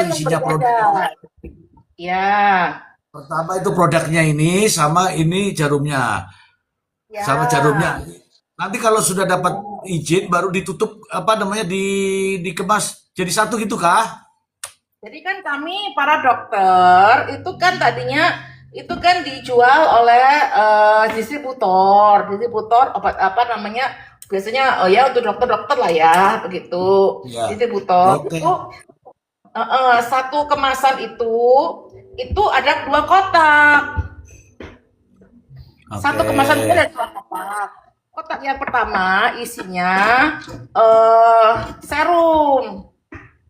itu kemasan yang isinya berbeda. produk. Ya, Pertama itu produknya ini sama ini jarumnya. Sama ya. jarumnya. Nanti kalau sudah dapat izin baru ditutup apa namanya dikemas jadi satu gitu kah? Jadi kan kami para dokter itu kan tadinya itu kan dijual oleh distributor obat apa namanya biasanya oh ya untuk dokter-dokter lah ya begitu Ya. distributor Oke. itu satu kemasan itu ada dua kotak. Satu Oke. kemasan itu ada dua kotak. Kotak yang pertama isinya eh serum.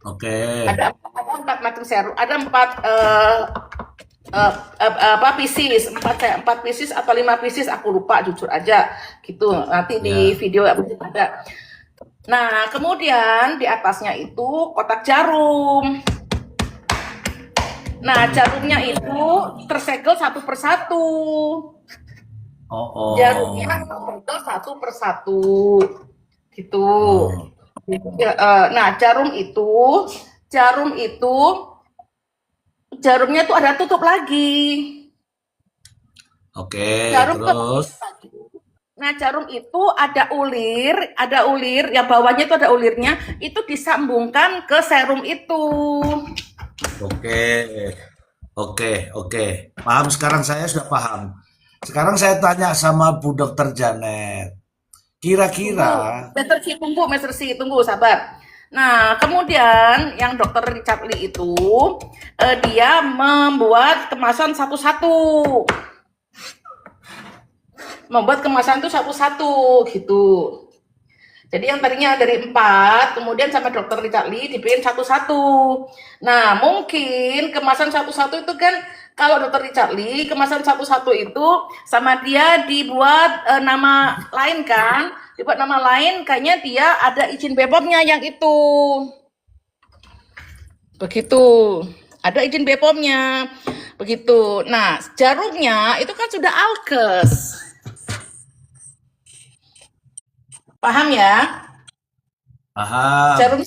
Oke. Ada empat macam serum. Ada empat apa pieces, empat pieces atau lima pieces aku lupa jujur aja gitu. Nanti di Ya. video ada. Nah, kemudian di atasnya itu kotak jarum. Nah, jarumnya itu tersegel satu persatu. Oh, Jarumnya oh. tersegel satu persatu. Gitu. Oh. Ya, nah, jarum itu jarumnya tuh ada tutup lagi. Oke, Jarum tuh terus. Nah, jarum itu ada ulir, yang bawahnya itu ada ulirnya, itu disambungkan ke serum itu. Oke. Oke, oke. Paham sekarang saya sudah paham. Sekarang saya tanya sama Bu Dokter Janet. Kira-kira, Master C, tunggu, sabar. Nah, kemudian yang dokter Richard Lee itu, dia membuat kemasan satu-satu. Membuat kemasan itu satu-satu, gitu. Jadi yang tadinya dari 4, kemudian sama dokter Richard Lee dibikin satu-satu. Nah, mungkin kemasan satu-satu itu kan kalau dokter Richard Lee kemasan satu-satu itu sama dia dibuat nama lain kan? Dibuat nama lain kayaknya dia ada izin BPOM-nya yang itu. Begitu. Ada izin BPOM-nya. Begitu. Nah, jarumnya itu kan sudah alkes. Paham ya? paham. Jarum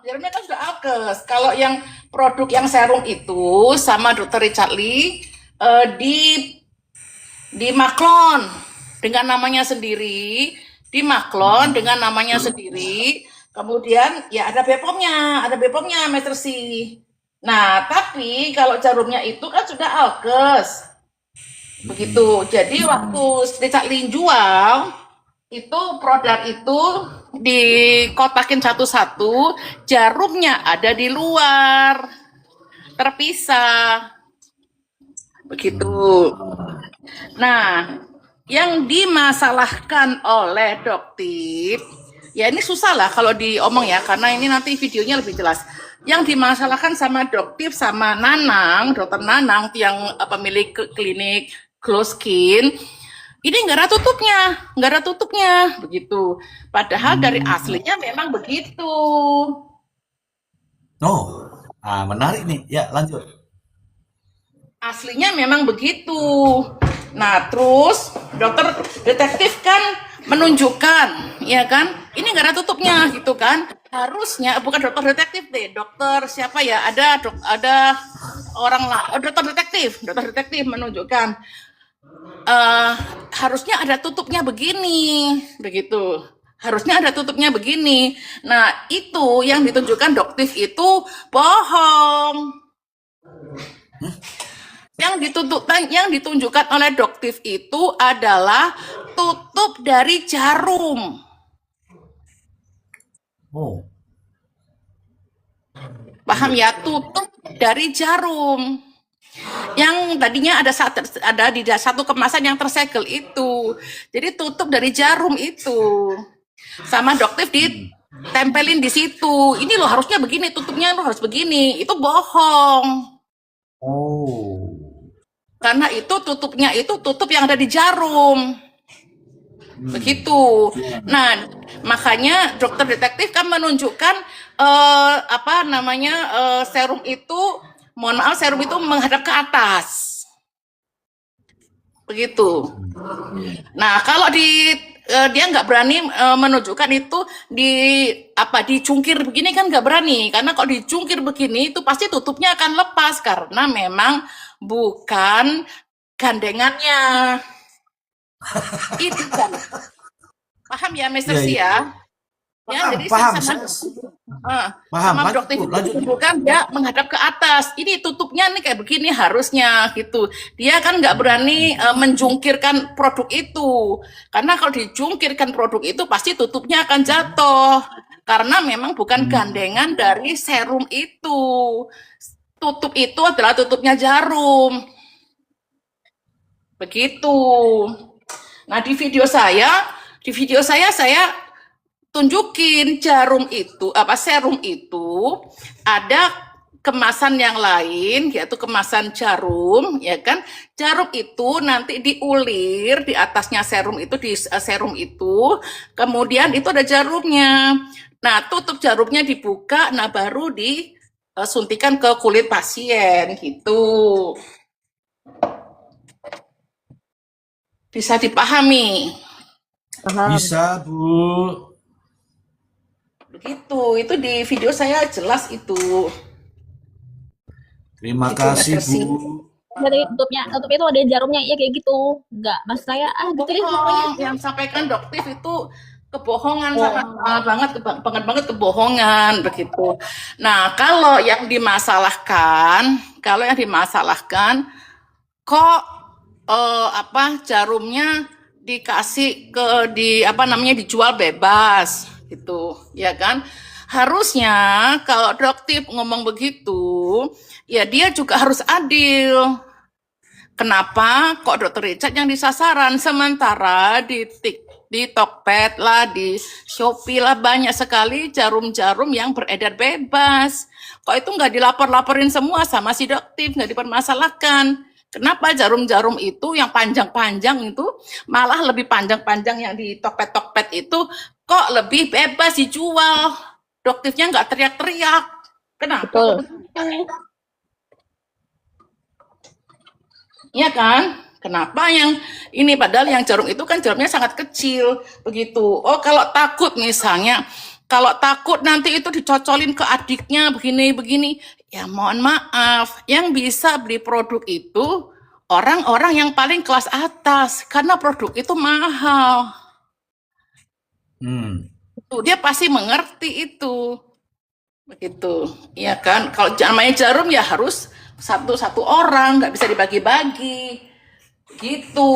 jarumnya kan sudah alkes. Kalau yang produk yang serum itu sama dokter Richard Lee di maklon dengan namanya sendiri, di maklon dengan namanya sendiri. Kemudian ya ada BPOM-nya Master C. Nah, tapi kalau jarumnya itu kan sudah alkes. Begitu. Jadi waktu Richard Lee jual itu produk itu dikotakin satu-satu, jarumnya ada di luar, terpisah. Begitu. Nah, yang dimasalahkan oleh Doktip, ya ini susah lah kalau diomong ya, karena ini nanti videonya lebih jelas. Yang dimasalahkan sama Doktip sama Nanang, dokter Nanang yang pemilik klinik Glow Skin, ini nggak ada tutupnya, begitu. Padahal dari aslinya memang begitu. Oh, menarik nih. Ya, lanjut. Aslinya memang begitu. Nah, terus dokter detektif kan menunjukkan, ya kan? Ini nggak ada tutupnya, gitu kan? Harusnya bukan dokter detektif deh, dokter siapa ya? Ada orang lah, dokter detektif menunjukkan harusnya ada tutupnya begini, begitu. Harusnya ada tutupnya begini. Nah, itu yang ditunjukkan Doktif itu bohong. Yang ditunjukkan oleh Doktif itu adalah tutup dari jarum. Oh, Paham ya? Tutup dari jarum. Yang tadinya ada di satu kemasan yang tersegel itu. Jadi tutup dari jarum itu. Sama Doktif ditempelin di situ. Ini loh harusnya begini, tutupnya lo harus begini. Itu bohong. oh, Karena itu tutupnya itu tutup yang ada di jarum. Begitu. Nah, makanya dokter detektif kan menunjukkan apa namanya serum itu, mohon maaf, serum itu menghadap ke atas. Begitu. Nah, kalau di dia nggak berani menunjukkan itu di apa dicungkir begini kan nggak berani karena kalau dicungkir begini itu pasti tutupnya akan lepas karena memang bukan gandengannya itu kan paham ya Mister Iya, Si iya. ya ya Paham, jadi paham. sama Paham. sama Lanjut, produktif Bu. itu Lanjut. bukan dia menghadap ke atas. Ini tutupnya nih kayak begini harusnya gitu. Dia kan nggak berani menjungkirkan produk itu. Karena kalau dijungkirkan produk itu pasti tutupnya akan jatuh. Karena memang bukan Hmm. gandengan dari serum itu. Tutup itu adalah tutupnya jarum. Begitu. Nah, di video saya saya tunjukin jarum itu apa serum itu ada kemasan yang lain yaitu kemasan jarum ya kan jarum itu nanti diulir di atasnya serum itu di serum itu kemudian itu ada jarumnya nah tutup jarumnya dibuka nah baru disuntikan ke kulit pasien gitu bisa dipahami Paham. Bisa, Bu. begitu itu di video saya jelas itu Terima itu kasih, Master Bu. Si. Dari tutup itu ada jarumnya, ya kayak gitu. Enggak, maksud saya, gitu deh pokoknya. Bohong yang sampaikan dokter itu kebohongan Oh, sangat banget banget kebohongan begitu. Nah, kalau yang dimasalahkan kok apa jarumnya dikasih ke di apa namanya dijual bebas gitu, ya kan? Harusnya kalau dokter ngomong begitu, ya dia juga harus adil. Kenapa kok Dokter Richard yang disasaran sementara di Tokped lah, di Shopee lah banyak sekali jarum-jarum yang beredar bebas. Kok itu nggak dilapor-laporin semua sama si dokter, nggak dipermasalahkan. Kenapa jarum-jarum itu yang panjang-panjang itu malah lebih panjang-panjang yang di Tokped-Tokped itu kok lebih bebas dijual? Dokternya nggak teriak-teriak. Kenapa betul. kok begitu? Iya kan? Kenapa yang ini padahal yang jarum itu kan jarumnya sangat kecil begitu. Oh, kalau takut misalnya, kalau takut nanti itu dicocolin ke adiknya begini-begini, ya mohon maaf, yang bisa beli produk itu orang-orang yang paling kelas atas karena produk itu mahal. Hmm. Tuh, dia pasti mengerti itu. Begitu. Iya kan? Kalau namanya jarum ya harus satu-satu orang, nggak bisa dibagi-bagi. Gitu.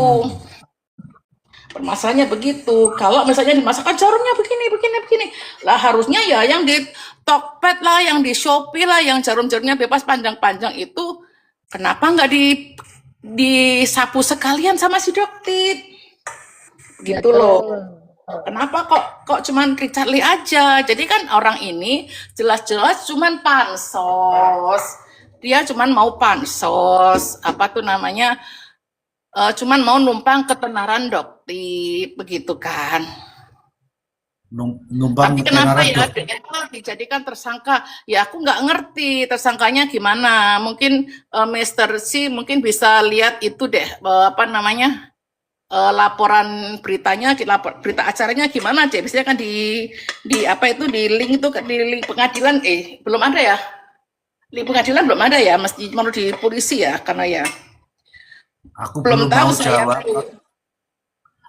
Permasalahannya begitu. Kalau misalnya dimasakkan jarumnya begini, begini, begini. Lah harusnya ya yang di Tokped lah, yang di Shopee lah, yang jarum-jarumnya bebas panjang-panjang itu kenapa nggak disapu sekalian sama si dokter? Gitu loh. Betul. Kenapa kok cuman Richard Lee aja? Jadi kan orang ini jelas-jelas cuman pansos. Dia cuman mau pansos, apa tuh namanya? Cuman mau numpang ketenaran dokter, begitu kan? Numpang Tapi kenapa ketenaran ya dokter. DNL dijadikan tersangka? Ya aku nggak ngerti tersangkanya gimana. Mungkin Mr. Si mungkin bisa lihat itu deh, apa namanya? Laporan beritanya, berita acaranya gimana deh? Biasanya kan di apa itu di link itu di link pengadilan belum ada ya? Link pengadilan belum ada ya? Mesti mau di polisi ya karena ya Aku belum belum tahu mau saya. jawab.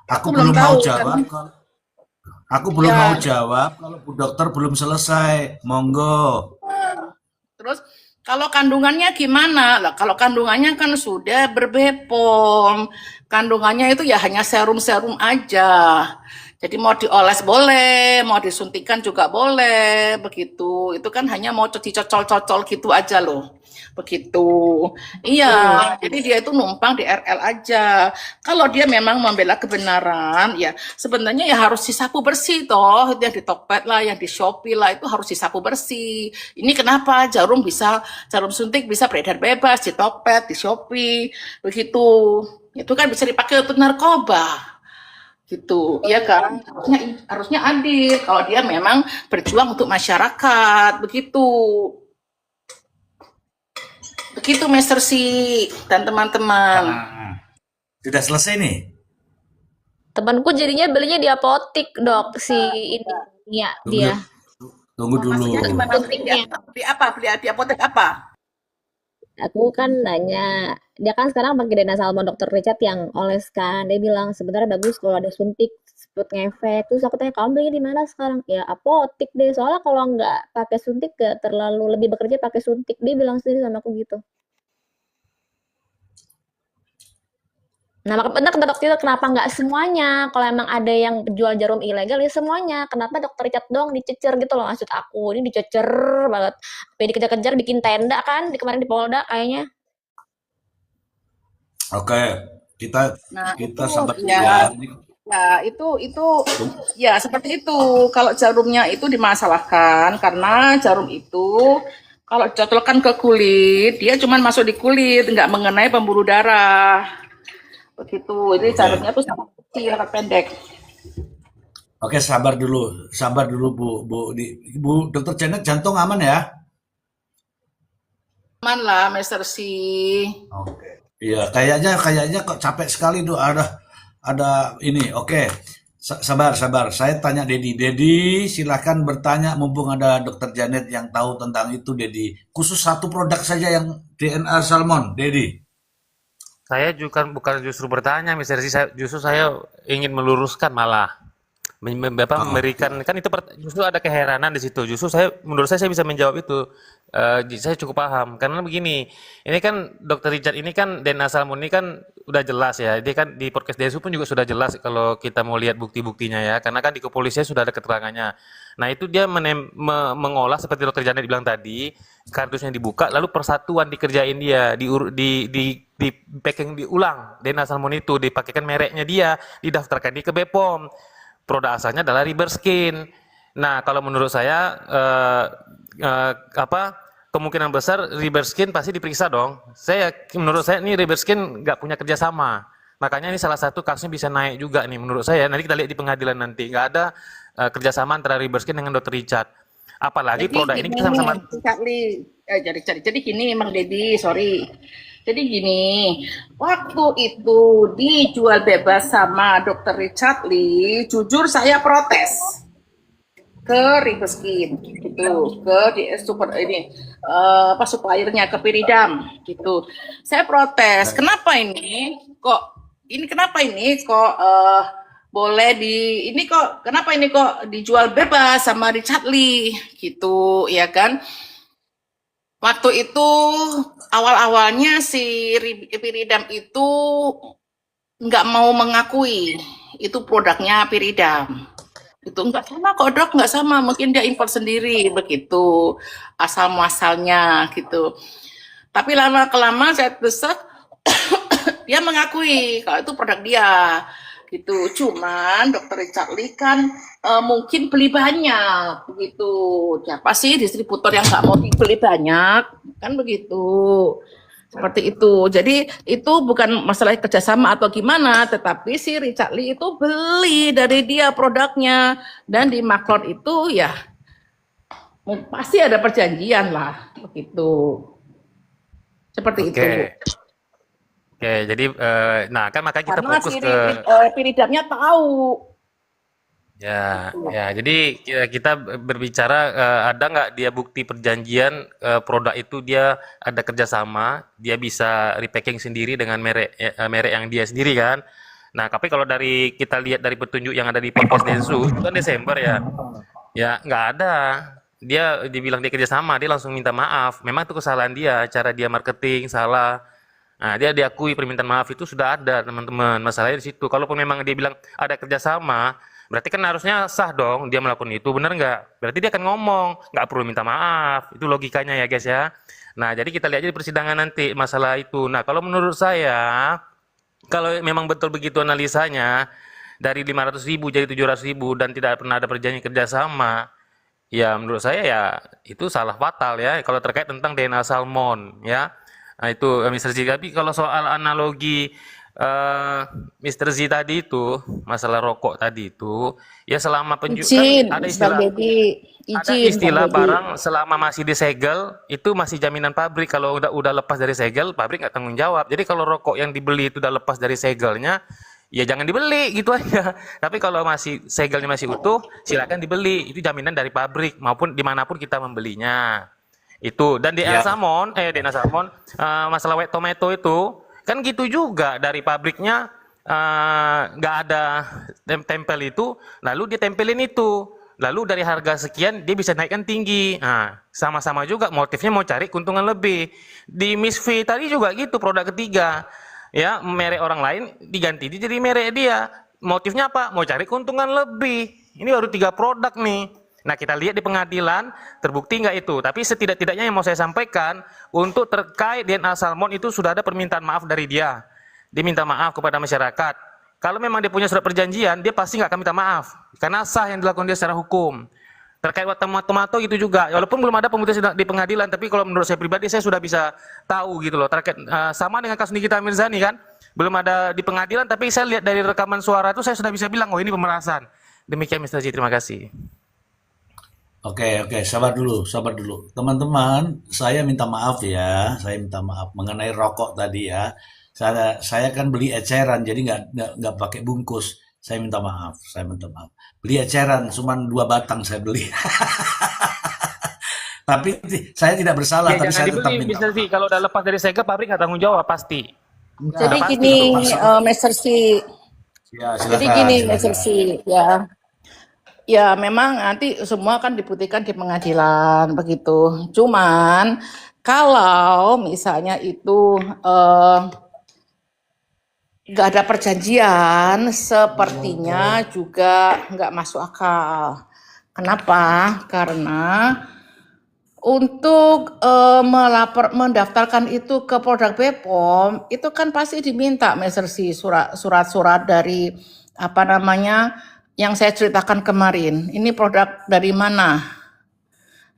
Aku Aku belum belum mau tahu kan. jawab. Aku belum mau Ya, jawab kalau Bu Dokter belum selesai. Monggo. terus kalau kandungannya gimana? Lah kalau kandungannya kan sudah berbepom. Kandungannya itu ya hanya serum-serum aja. Jadi mau dioles boleh, mau disuntikan juga boleh, begitu. Itu kan hanya mau dicocol-cocol gitu aja loh. Begitu. Iya, jadi dia itu numpang di RL aja. Kalau dia memang membela kebenaran, ya sebenarnya ya harus disapu bersih toh. Yang di Tokped lah, yang di Shopee lah itu harus disapu bersih. Ini kenapa jarum suntik bisa beredar bebas di Tokped, di Shopee, begitu. Itu kan bisa dipakai untuk narkoba gitu, iya kan? Harusnya adil kalau dia memang berjuang untuk masyarakat, begitu. Begitu Master Si dan teman-teman. Nah, sudah selesai nih. Temanku jadinya belinya di apotik, Dok, si ini ya Tunggu, dia tunggu dulu. Maksudnya gimana beli suntiknya. beli apa? Beli di apotek apa? Aku kan nanya, dia kan sekarang pakai Dana Salmon Dokter Richard yang oleskan. Dia bilang sebenarnya bagus kalau ada suntik buat ngefek. Terus aku tanya, kamu belinya di mana sekarang? Ya apotik deh. Soalnya kalau nggak pakai suntik gak terlalu lebih bekerja pakai suntik. Dia bilang sendiri sama aku gitu. Nah, maka benar kata dokter itu kenapa nggak semuanya? Kalau emang ada yang jual jarum ilegal ya semuanya. Kenapa dokter Richard doang dicecer gitu loh maksud aku. Ini dicecer banget. Sampai dikejar-kejar bikin tenda kan di kemarin di Polda kayaknya. Oke, kita Nah, kita itu sabar dulu ya ya. Ini ya itu ya seperti itu. Kalau jarumnya itu dimasalahkan karena jarum itu kalau dicocokkan ke kulit, dia cuma masuk di kulit, nggak mengenai pembuluh darah. Begitu. Jadi oke. jarumnya tuh sangat kecil, sangat pendek. Oke, sabar dulu Bu, Bu Dokter Janet, jantung aman ya? Aman lah, Mister C. Oke. Iya, kayaknya kok capek sekali tuh ada ini. Oke. Sabar. Saya tanya Dedi. Dedi, silahkan bertanya mumpung ada Dokter Janet yang tahu tentang itu, Dedi. Khusus satu produk saja yang DNA salmon, Dedi. Saya juga bukan justru bertanya, Mister Z, justru saya ingin meluruskan malah. Oh, Memberikan kan itu justru ada keheranan di situ. Justru menurut saya bisa menjawab itu. Saya cukup paham karena begini. Ini kan Dokter Richard ini kan DNA Salmon ini kan udah jelas ya. Dia kan di podcast Desu pun juga sudah jelas kalau kita mau lihat bukti-buktinya ya. Karena kan di kepolisian sudah ada keterangannya. Nah itu dia mengolah seperti Dokter Janet bilang tadi, kardusnya dibuka, lalu persatuan dikerjain dia, di packing diulang DNA Salmon itu, dipakaikan mereknya dia, didaftarkan di ke BPOM. Produk asalnya adalah Riber Skin. Nah, kalau menurut saya apa kemungkinan besar Riber Skin pasti diperiksa dong. Menurut saya ini Riber Skin nggak punya kerjasama. Makanya ini salah satu kasusnya bisa naik juga nih menurut saya. Nanti kita lihat di pengadilan nanti nggak ada kerjasama antara Riber Skin dengan Dr. Richard. Apalagi Jadi produk ini gini, kan sama-sama. Charlie, jadi gini, Emang Dedi, sorry. Jadi gini, waktu itu dijual bebas sama Dokter Richard Lee, jujur saya protes ke Ribeskin gitu, ke super ini apa suppliernya ke Piridam gitu. Saya protes. Kenapa ini kok boleh ini kok kenapa ini kok dijual bebas sama Richard Lee gitu ya kan? Waktu itu awal-awalnya si Piridam itu nggak mau mengakui itu produknya Piridam. Itu nggak sama kok dok, nggak sama. Mungkin dia impor sendiri begitu asal muasalnya gitu. Tapi lama kelamaan saya desak dia mengakui kalau itu produk dia gitu. Cuman Dokter Richard Lee kan mungkin beli banyak begitu. Siapa sih distributor yang nggak mau beli banyak kan begitu. Seperti itu. Jadi itu bukan masalah kerjasama atau gimana, tetapi si Richard Lee itu beli dari dia produknya dan di Maklon itu ya pasti ada perjanjian lah begitu. Seperti itu. Oke, jadi nah kan makanya kita Karena fokus si ke Piridamnya tahu. ya, jadi kita berbicara ada nggak dia bukti perjanjian produk itu dia ada kerjasama, dia bisa repacking sendiri dengan merek yang dia sendiri kan. Nah, tapi kalau kita lihat dari petunjuk yang ada di podcast Densu itu kan Desember ya, ya nggak ada. Dia dibilang dia kerjasama, dia langsung minta maaf. Memang itu kesalahan dia, cara dia marketing salah. Nah, dia diakui permintaan maaf itu sudah ada teman-teman. Masalahnya di situ. Kalaupun memang dia bilang ada kerjasama, berarti kan harusnya sah dong dia melakukan itu, benar nggak? Berarti dia akan ngomong, nggak perlu minta maaf. Itu logikanya ya guys ya. Nah, jadi kita lihat aja di persidangan nanti masalah itu. Nah, kalau menurut saya, kalau memang betul begitu analisanya, dari 500.000 jadi 700.000 dan tidak pernah ada perjanjian kerjasama, ya menurut saya ya itu salah fatal ya. Kalau terkait tentang DNA salmon ya. Nah itu Mr. Z. Tapi kalau soal analogi Mr. Z tadi itu masalah rokok tadi itu ya selama Izin, kan Bang Dedi. ada Izin, Bang istilah Dedi. barang selama masih disegel itu masih jaminan pabrik. Kalau udah lepas dari segel pabrik nggak tanggung jawab. Jadi kalau rokok yang dibeli itu udah lepas dari segelnya ya jangan dibeli gitu aja. Tapi kalau masih segelnya masih utuh, silakan dibeli. Itu jaminan dari pabrik maupun dimanapun kita membelinya. Itu dan Ya, DNA Salmon, masalah wet tomato itu kan gitu juga dari pabriknya nggak ada tempel itu, lalu dia tempelin itu. Lalu dari harga sekian dia bisa naikkan tinggi. Nah, sama-sama juga motifnya mau cari keuntungan lebih. Di Miss V tadi juga gitu produk ketiga. Ya, merek orang lain diganti dia jadi merek dia. Motifnya apa? Mau cari keuntungan lebih. Ini baru 3 produk nih. Nah, kita lihat di pengadilan terbukti nggak itu. Tapi setidak-tidaknya yang mau saya sampaikan untuk terkait DNA Salmon itu sudah ada permintaan maaf dari dia. Dia minta maaf kepada masyarakat. Kalau memang dia punya surat perjanjian, dia pasti nggak akan minta maaf. Karena sah yang dilakukan dia secara hukum. Terkait tomato gitu juga. Walaupun belum ada pemutusan di pengadilan, tapi kalau menurut saya pribadi, saya sudah bisa tahu gitu loh. Terkait sama dengan kasus Nikita Mirzani kan, belum ada di pengadilan, tapi saya lihat dari rekaman suara itu, saya sudah bisa bilang, oh ini pemerasan. Demikian Mr. Ji, terima kasih. oke, sabar dulu, sabar dulu. Teman-teman, saya minta maaf ya, saya minta maaf mengenai rokok tadi ya. Saya kan beli eceran, jadi nggak pakai bungkus. Saya minta maaf, saya minta maaf. Beli eceran, cuma 2 batang saya beli. Tapi saya tidak bersalah, Ya tapi jangan saya tetap dibeli minta Mr. Ji, maaf. kalau udah lepas dari segel, pabrik nggak tanggung jawab pasti. Enggak, Jadi Pasti. gini, maksud, Mr. C. ya Jadi silakan, gini, Mr. silakan. C. Ya, ya memang nanti semua kan dibuktikan di pengadilan begitu. Cuman kalau misalnya itu nggak ada perjanjian, sepertinya juga nggak masuk akal. Kenapa? Karena untuk mendaftarkan itu ke produk BPOM itu kan pasti diminta Mr. Si surat-surat dari apa namanya yang saya ceritakan kemarin. Ini produk dari mana?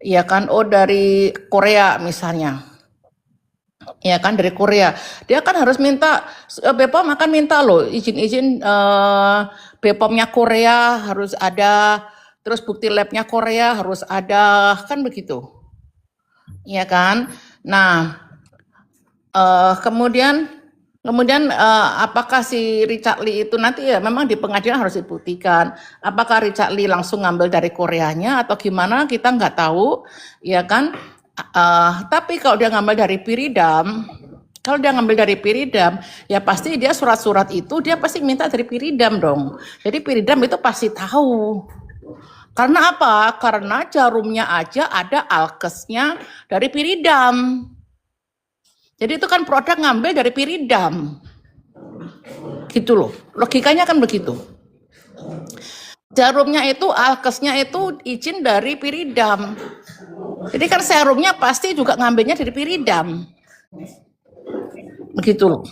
Ya kan, oh dari Korea misalnya. Ya kan dari Korea. Dia kan harus minta BPOM akan minta loh izin-izin BPOM-nya Korea harus ada, terus bukti labnya Korea harus ada, kan begitu. Ya kan? Nah, kemudian apakah si Richard Lee itu nanti ya memang di pengadilan harus dibuktikan apakah Richard Lee langsung ngambil dari Koreanya atau gimana, kita nggak tahu, ya kan. Tapi kalau dia ngambil dari Piridam, ya pasti dia surat-surat itu dia pasti minta dari Piridam dong. Jadi Piridam itu pasti tahu. Karena apa? Karena jarumnya aja ada alkesnya dari Piridam. Jadi itu kan produk ngambil dari Piridam. Gitu loh. Logikanya kan begitu. Jarumnya itu, alkesnya itu izin dari Piridam. Jadi kan serumnya pasti juga ngambilnya dari Piridam. Begitu loh.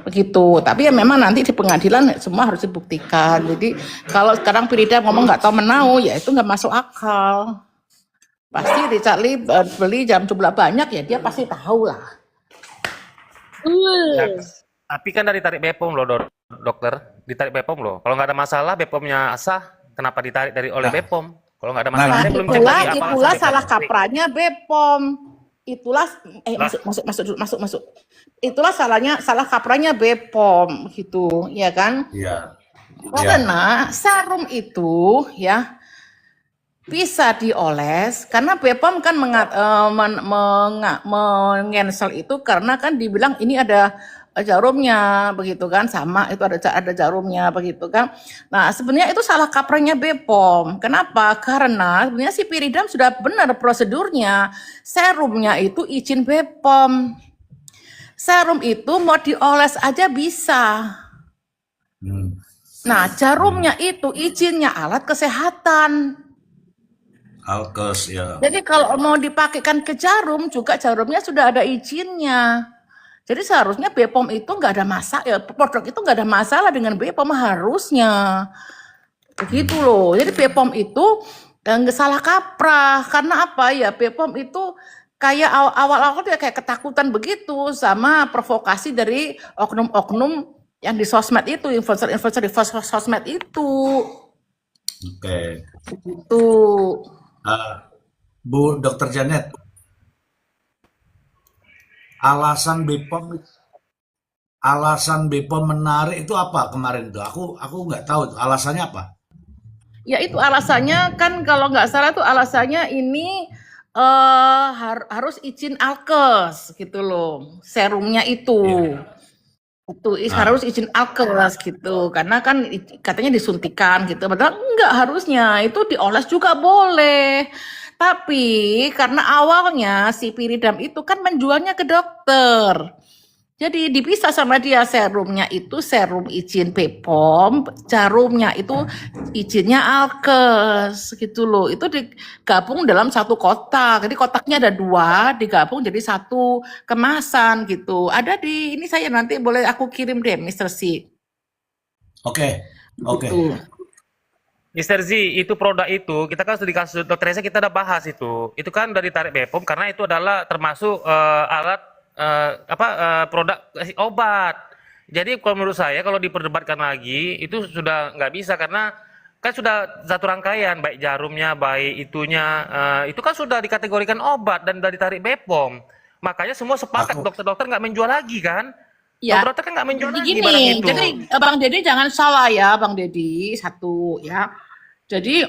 Begitu. Tapi ya memang nanti di pengadilan semua harus dibuktikan. Jadi kalau sekarang Piridam ngomong nggak tahu menau, ya itu nggak masuk akal. Pasti Richard Lee beli jam jumlah banyak ya dia pasti tahu lah. Ya, tapi kan dari tarik BPOM loh, dokter. Ditarik BPOM loh. Kalau nggak ada masalah, BPOM-nya sah, kenapa ditarik oleh Nah, BPOM? Kalau nggak ada nah, masalah, Nah, saya belum cek lagi apa itulah alasan salah BPOM. kaprahnya BPOM. Itulah Lah, masuk. Itulah salah kaprahnya BPOM gitu, ya kan? ya, ya, Karena serum itu ya bisa dioles karena BPOM kan mengcancel itu karena kan dibilang ini ada jarumnya begitu kan, sama itu ada jarumnya begitu kan. Nah, sebenarnya itu salah kaprahnya BPOM. Kenapa? Karena sebenarnya si Piridam sudah benar prosedurnya. Serumnya itu izin BPOM. Serum itu mau dioles aja bisa. hmm, Nah, jarumnya itu izinnya alat kesehatan. alkes ya, Jadi kalau mau dipakaikan ke jarum juga jarumnya sudah ada izinnya. Jadi seharusnya BPOM itu nggak ada masalah, ya produk itu nggak ada masalah dengan BPOM harusnya. Begitu loh. Jadi BPOM itu nggak salah kaprah. Karena apa ya, BPOM itu kayak awal-awal dia kayak ketakutan begitu sama provokasi dari oknum-oknum yang di sosmed itu, influencer-influencer di sosmed itu. oke. Itu. Bu Dokter Janet, alasan BPOM alasan BPOM menarik itu apa kemarin tuh? Aku nggak tahu tuh, alasannya apa. Ya itu alasannya kan kalau nggak salah tuh alasannya ini harus izin alkes gitu loh, serumnya itu. Iya. Itu Ah, harus izin alkes gitu, karena kan katanya disuntikan gitu, padahal enggak harusnya, itu dioles juga boleh. Tapi karena awalnya si Piridam itu kan menjualnya ke dokter. Jadi dipisah sama dia serumnya itu serum izin BPOM, jarumnya itu izinnya alkes gitu loh. Itu digabung dalam satu kotak. Jadi kotaknya ada dua, digabung jadi satu kemasan gitu. Ada di ini saya nanti boleh aku kirim deh, Mister C. oke, oke. Begitu. Mister Z, itu produk itu kita kan sudah di kasus dokter Reza kita udah bahas itu. Itu kan dari tarik BPOM karena itu adalah termasuk alat produk obat. Jadi kalau menurut saya kalau diperdebatkan lagi itu sudah nggak bisa karena kan sudah satu rangkaian baik jarumnya baik itunya itu kan sudah dikategorikan obat dan sudah ditarik BPOM. Makanya semua sepakat Aku, dokter-dokter nggak menjual lagi kan? Ya, Dokter-dokter kan nggak menjual jadi lagi barang gini, itu. jadi Bang Dedi jangan salah ya, Bang Dedi, satu ya. Jadi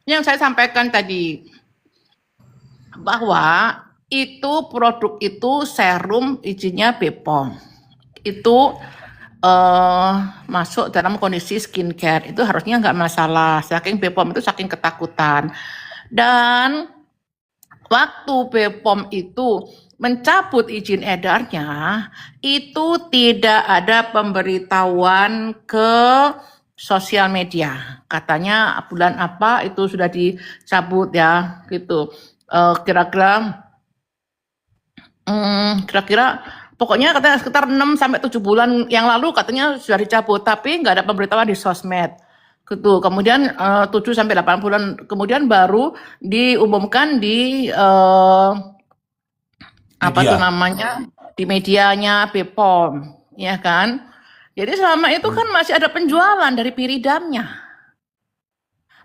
yang saya sampaikan tadi bahwa itu produk itu serum izinnya BPOM. Itu masuk dalam kondisi skincare itu harusnya nggak masalah. Saking BPOM itu saking ketakutan. Dan waktu BPOM itu mencabut izin edarnya, itu tidak ada pemberitahuan ke sosial media. Katanya bulan apa itu sudah dicabut ya, gitu. Kira-kira pokoknya katanya sekitar 6 sampai 7 bulan yang lalu katanya sudah dicabut, tapi nggak ada pemberitahuan di sosmed. Gitu. Kemudian 7 sampai 8 bulan kemudian baru diumumkan di apa tuh media. namanya? Di medianya BPOM, ya kan? Jadi selama itu kan Hmm. masih ada penjualan dari Piridamnya.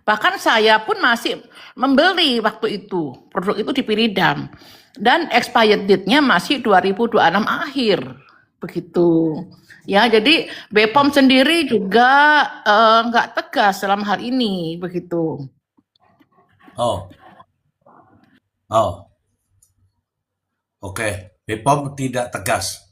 Bahkan saya pun masih membeli waktu itu produk itu di Piridam dan expired date-nya masih 2026 akhir begitu. Ya, jadi BPOM sendiri juga nggak tegas dalam hal ini begitu. Oh, oh, oke. BPOM tidak tegas.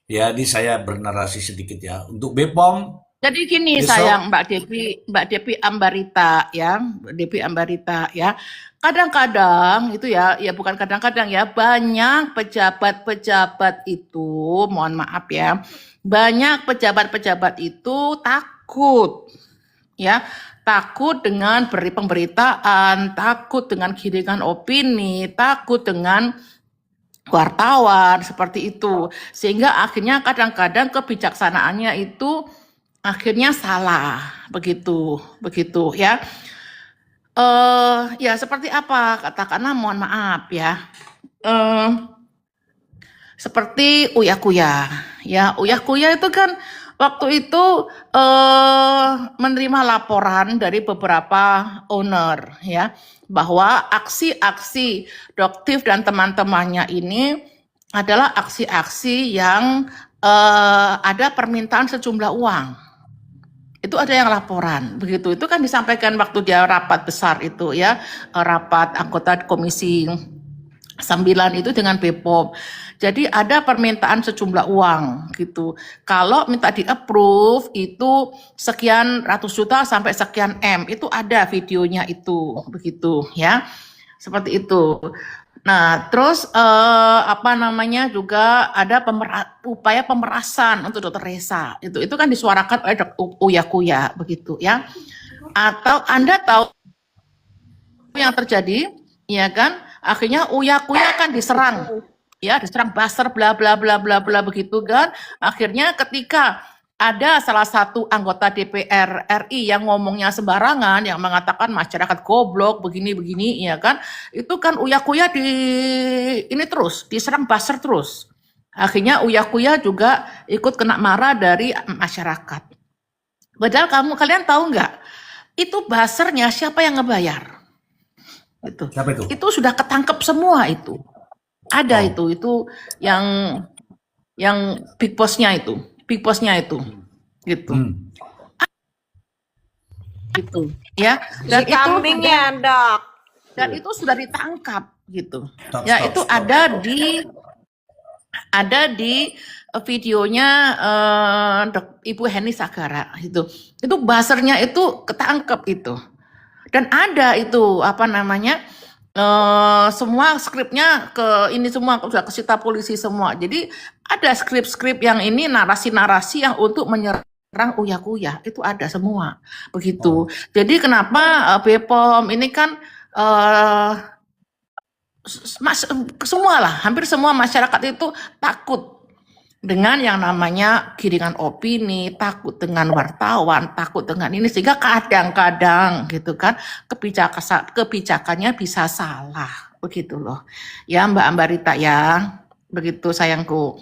Ya, ini saya bernarasi sedikit ya. Untuk BPOM Jadi gini sayang besok, Mbak Devi Ambarita ya, Mbak Devi Ambarita ya. Kadang-kadang itu ya, ya bukan kadang-kadang ya, banyak pejabat-pejabat itu, mohon maaf ya, banyak pejabat-pejabat itu takut ya, takut dengan beri pemberitaan, takut dengan giringan opini, takut dengan wartawan seperti itu, sehingga akhirnya kadang-kadang kebijaksanaannya itu akhirnya salah begitu begitu ya. Ya seperti apa katakanlah mohon maaf ya, eh seperti Uya Kuya ya. Uya Kuya itu kan waktu itu menerima laporan dari beberapa owner ya, bahwa aksi-aksi Doktif dan teman-temannya ini adalah aksi-aksi yang ada permintaan sejumlah uang. Itu ada yang laporan begitu. Itu kan disampaikan waktu dia rapat besar itu ya, rapat anggota komisi 9 itu dengan BPOM. Jadi ada permintaan sejumlah uang gitu. Kalau minta di-approve itu sekian ratus juta sampai sekian M. Itu ada videonya itu begitu ya. Seperti itu. Nah, terus apa namanya juga ada upaya pemerasan untuk Dokter Reza. Itu kan disuarakan oleh Uya Kuya begitu ya. Atau Anda tahu yang terjadi, ya kan? Akhirnya Uya Kuya kan diserang, ya, diserang buzzer bla bla bla bla bla begitu kan. Akhirnya ketika ada salah satu anggota DPR RI yang ngomongnya sembarangan, yang mengatakan masyarakat goblok begini-begini, ya kan? Itu kan Uya Kuya ini terus diserang buzzer terus. Akhirnya Uya Kuya juga ikut kena marah dari masyarakat. Padahal kalian tahu nggak? Itu buzzernya siapa yang ngebayar? siapa itu? Itu sudah ketangkep semua itu. Ada Oh, itu yang yang big boss-nya itu, gitu, Hmm. gitu, ya. Si Dan itu kambing ya, Dok. dan itu sudah ditangkap, gitu. Stop, Ya, stop, itu stop. ada di videonya Ibu Heni Sagara itu buzzernya itu ketangkep itu. Dan ada itu apa namanya semua skripnya ini semua sudah kesita polisi semua. Jadi ada skrip-skrip yang ini narasi-narasi yang untuk menyerang Uya-Kuya itu ada semua begitu. Jadi kenapa BPOM ini kan semua lah, hampir semua masyarakat itu takut dengan yang namanya giringan opini, takut dengan wartawan, takut dengan ini, sehingga kadang-kadang gitu kan kebijakannya bisa salah begitu loh ya, Mbak Ambarita ya, begitu sayangku.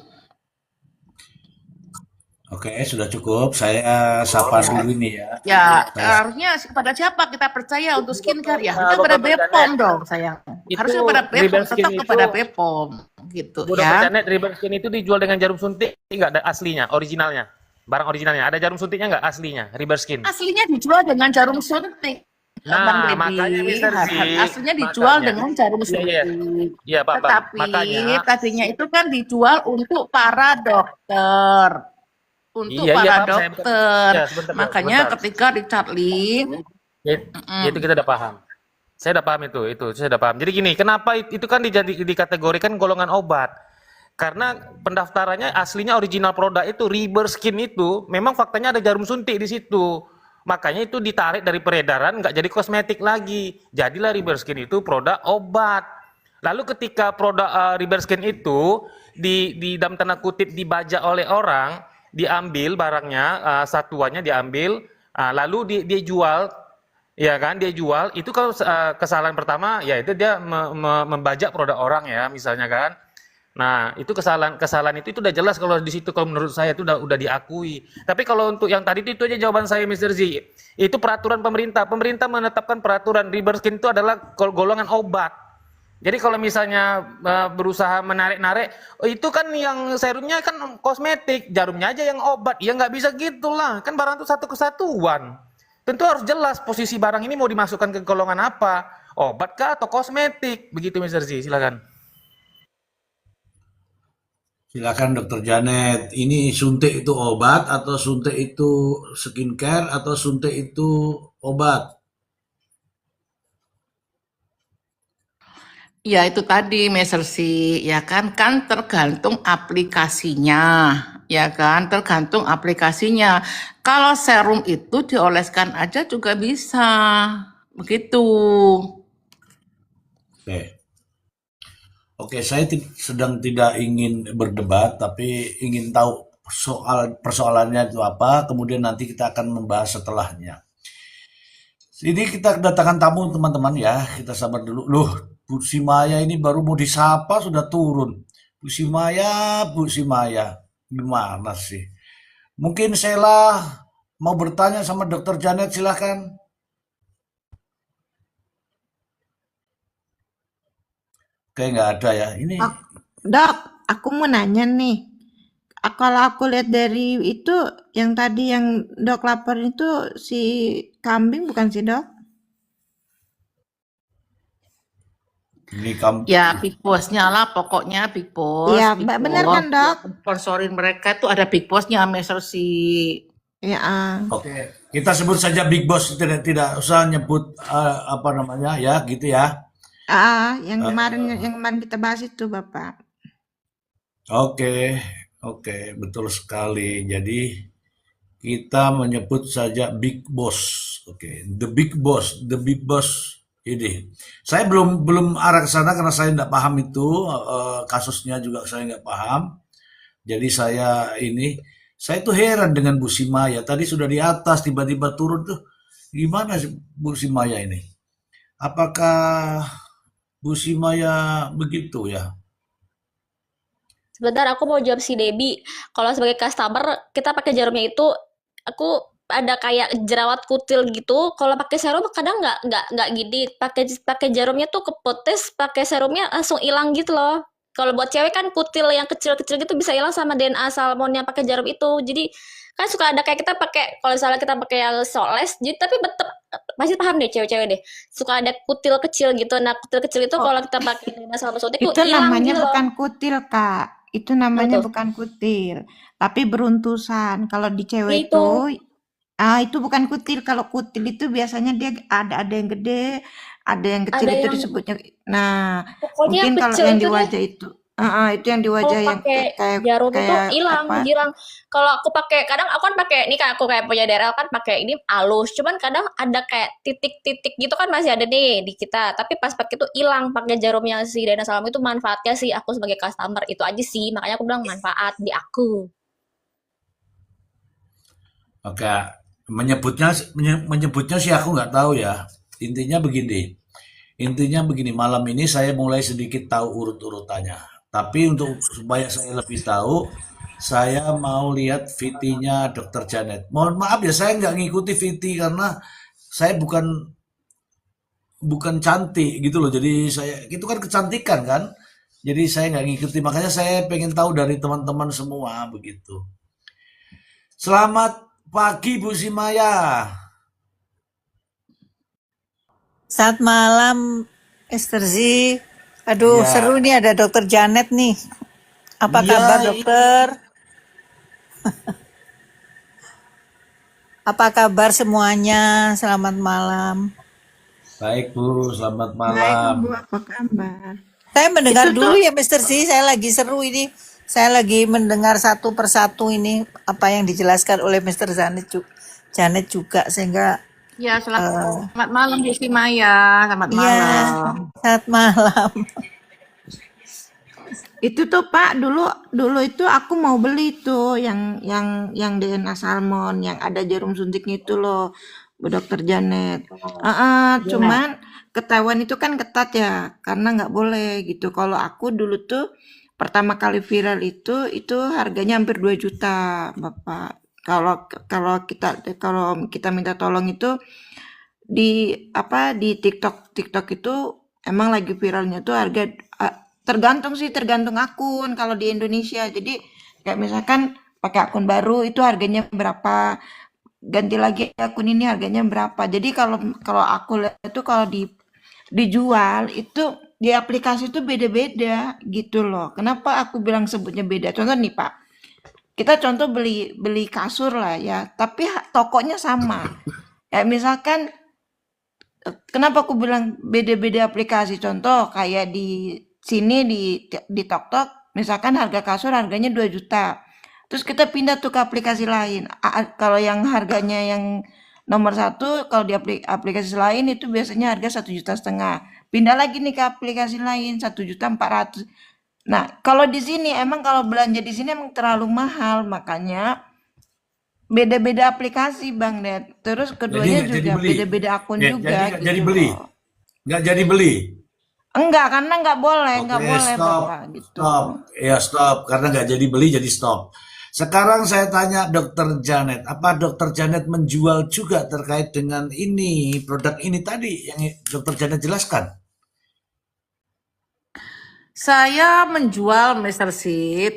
Oke, sudah cukup. Saya sapa dulu ini ya. Ya Saya harusnya kepada siapa kita percaya untuk skincare ya, Nah, harusnya kepada Dr. Janet, BPOM dong sayang, itu harusnya kepada BPOM, ribbon skin tetap itu, kepada BPOM gitu Bu Dr. ya. Janet, ribbon skin itu dijual dengan jarum suntik nggak ada aslinya, originalnya, barang originalnya, ada jarum suntiknya nggak aslinya, ribbon skin? Aslinya dijual dengan jarum suntik, Bang Nah, makanya Debbie. Mr. Z, Aslinya dijual makanya, dengan jarum iya, iya, suntik. iya, Pak, Bang, Tetapi makanya, tadinya itu kan dijual untuk para dokter. Untuk iya, iya, para Pak, saya bukan, dokter. ya, sebentar, Makanya sebentar, ketika Richard Lee, ya, itu kita udah paham. Saya udah paham itu saya udah paham. Jadi gini, kenapa itu kan dikategorikan golongan obat? Karena pendaftarannya aslinya original produk itu Rubber Skin itu memang faktanya ada jarum suntik di situ. Makanya itu ditarik dari peredaran, nggak jadi kosmetik lagi. Jadilah Rubber Skin itu produk obat. Lalu ketika produk Rubber Skin itu di dalam tanda kutip dibajak oleh orang, diambil barangnya, satuannya diambil, lalu dia jual. Ya kan, dia jual itu kalau kesalahan pertama ya itu dia membajak produk orang ya misalnya kan. Nah, itu kesalahan itu udah jelas kalau di situ, kalau menurut saya itu udah diakui. Tapi kalau untuk yang tadi itu aja jawaban saya Mr. Z. Itu peraturan pemerintah. Pemerintah menetapkan peraturan Rubber Skin itu adalah golongan obat. Jadi kalau misalnya berusaha menarik-narik, itu kan yang serumnya kan kosmetik, jarumnya aja yang obat. Ya nggak bisa gitulah, kan barang itu satu kesatuan. Tentu harus jelas posisi barang ini mau dimasukkan ke golongan apa, obat kah atau kosmetik, begitu Mr. Z, silakan. silakan Dokter Janet. Ini suntik itu obat atau suntik itu skincare atau suntik itu obat? ya itu tadi Mesersi, ya kan tergantung aplikasinya, ya kan tergantung aplikasinya. Kalau serum itu dioleskan aja juga bisa, begitu. Oke. Oke, saya sedang tidak ingin berdebat, tapi ingin tahu persoalannya itu apa, kemudian nanti kita akan membahas setelahnya. Ini kita kedatangan tamu teman-teman ya, kita sabar dulu. Loh, Bu Simaya ini baru mau disapa sudah turun. Bu Simaya, gimana sih? Mungkin Sheila mau bertanya sama Dokter Janet, silahkan. Kayak nggak ada ya. Ini Dok, aku mau nanya nih. Kalau aku lihat dari itu, yang tadi yang Dok lapor itu si kambing bukan sih, Dok? ini kamu Ya Big Boss-nya lah, pokoknya Big Boss, Iya, Big bener Boss. kan, Dok? Sponsorin mereka itu ada Big Boss-nya, Mesersi. Ya, Oke, kita sebut saja Big Boss, tidak usah nyebut apa namanya ya, gitu ya. yang Eh, kemarin kita bahas itu, Bapak. Oke, oke, betul sekali. Jadi kita menyebut saja Big Boss. Oke, the Big Boss ini. Saya belum arah ke sana karena saya tidak paham itu kasusnya juga saya nggak paham. Jadi saya tuh heran dengan Bu Simaya. Tadi sudah di atas, tiba-tiba turun tuh. Gimana sih Bu Simaya ini? Apakah Bu Simaya begitu ya? Sebentar, aku mau jawab si Debbie. Kalau sebagai customer, kita pakai jarumnya itu, aku ada kayak jerawat kutil gitu. Kalau pakai serum kadang nggak gini. Pakai jarumnya tuh kepotes, pakai serumnya langsung hilang gitu loh. Kalau buat cewek kan kutil yang kecil-kecil gitu bisa hilang sama DNA salmon yang pakai jarum itu. Jadi kan suka ada kayak kita pakai, kalau misalnya kita pakai yang soles, jadi tapi tetap pasti paham deh cewek-cewek deh. Suka ada kutil kecil gitu. Nah, kutil kecil itu Oh, kalau kita pakai DNA salmon suntik tuh itu hilang namanya gitu loh. bukan kutil, Kak. Itu Apa namanya tuh? bukan kutil, tapi beruntusan. Kalau di Ya cewek itu. itu bukan kutil. Kalau kutil itu biasanya dia ada yang gede, ada yang kecil Ada itu yang disebutnya. Nah, pokoknya yang mungkin kalau kecil yang itu di deh. wajah itu, itu yang di Kalau wajah yang pakai kayak jarum itu kayak hilang, apa? girang. Kalau aku pakai, kadang aku kan pakai, ini kan aku kayak punya DRL kan pakai ini halus. Cuman kadang ada kayak titik-titik gitu kan masih ada nih di kita. Tapi pas pakai itu hilang pakai jarumnya si Dana Salam itu manfaatnya sih aku sebagai customer itu aja sih. Makanya aku bilang manfaat di aku. Oke, menyebutnya sih aku nggak tahu ya. Intinya begini. Intinya begini, malam ini saya mulai sedikit tahu urut-urutannya. Tapi untuk supaya saya lebih tahu, saya mau lihat VT-nya Dr. Janet. Mohon maaf ya, saya nggak ngikuti VT karena saya bukan bukan cantik gitu loh. Jadi saya itu kan kecantikan kan. Jadi saya nggak ngikuti. Makanya saya pengen tahu dari teman-teman semua begitu. Selamat pagi Bu Simaya. Saat malam, Esther Z. Aduh, Iya, seru nih ada Dokter Janet nih. Apa iya, kabar, iya. dokter? Apa kabar semuanya? Selamat malam. Baik Bu, selamat Baik, malam. Bu, apa kabar? Saya mendengar Itu dulu tuh ya, Mister Z. Saya lagi seru ini. Saya lagi mendengar satu persatu ini apa yang dijelaskan oleh Mister Janet juga sehingga ya eh, selamat malam Bu Maya, selamat iya, malam. saat malam. Itu tuh Pak, dulu itu aku mau beli tuh yang DNA salmon yang ada jarum suntiknya itu loh, Bu Dokter Janet. Ya. Cuman ketahuan itu kan ketat ya, karena nggak boleh gitu. Kalau aku dulu tuh pertama kali viral itu harganya hampir 2 juta, Bapak. Kalau kalau kita minta tolong itu di TikTok itu emang lagi viralnya tuh harga tergantung akun kalau di Indonesia. Jadi kayak misalkan pakai akun baru itu harganya berapa, ganti lagi akun ini harganya berapa. Jadi kalau kalau aku lihat itu kalau dijual itu di aplikasi itu beda-beda gitu loh. Kenapa aku bilang sebutnya beda? Contoh nih Pak, kita contoh beli beli kasur lah ya, tapi tokonya sama. Kayak misalkan kenapa aku bilang beda-beda aplikasi? Contoh kayak di sini di TokTok, misalkan harga kasur harganya 2 juta. Terus kita pindah tuh ke aplikasi lain. Kalau yang harganya yang nomor satu, kalau di aplikasi lain itu biasanya harga 1,5 juta. Pindah lagi nih ke aplikasi lain 1,4 juta. Nah, kalau di sini emang kalau belanja di sini emang terlalu mahal, makanya beda-beda aplikasi Bang Net. Terus Jadi keduanya nggak jadi juga beli. beda-beda akun Ya, jadi juga nggak jadi gitu beli. loh. Nggak jadi beli. Enggak, karena nggak Oke, boleh stop, Bapak gitu. stop. Ya, stop. Karena nggak jadi beli, jadi stop. Sekarang saya tanya Dokter Janet, apa Dokter Janet menjual juga terkait dengan ini, produk ini tadi yang Dokter Janet jelaskan? Saya menjual Mr. C,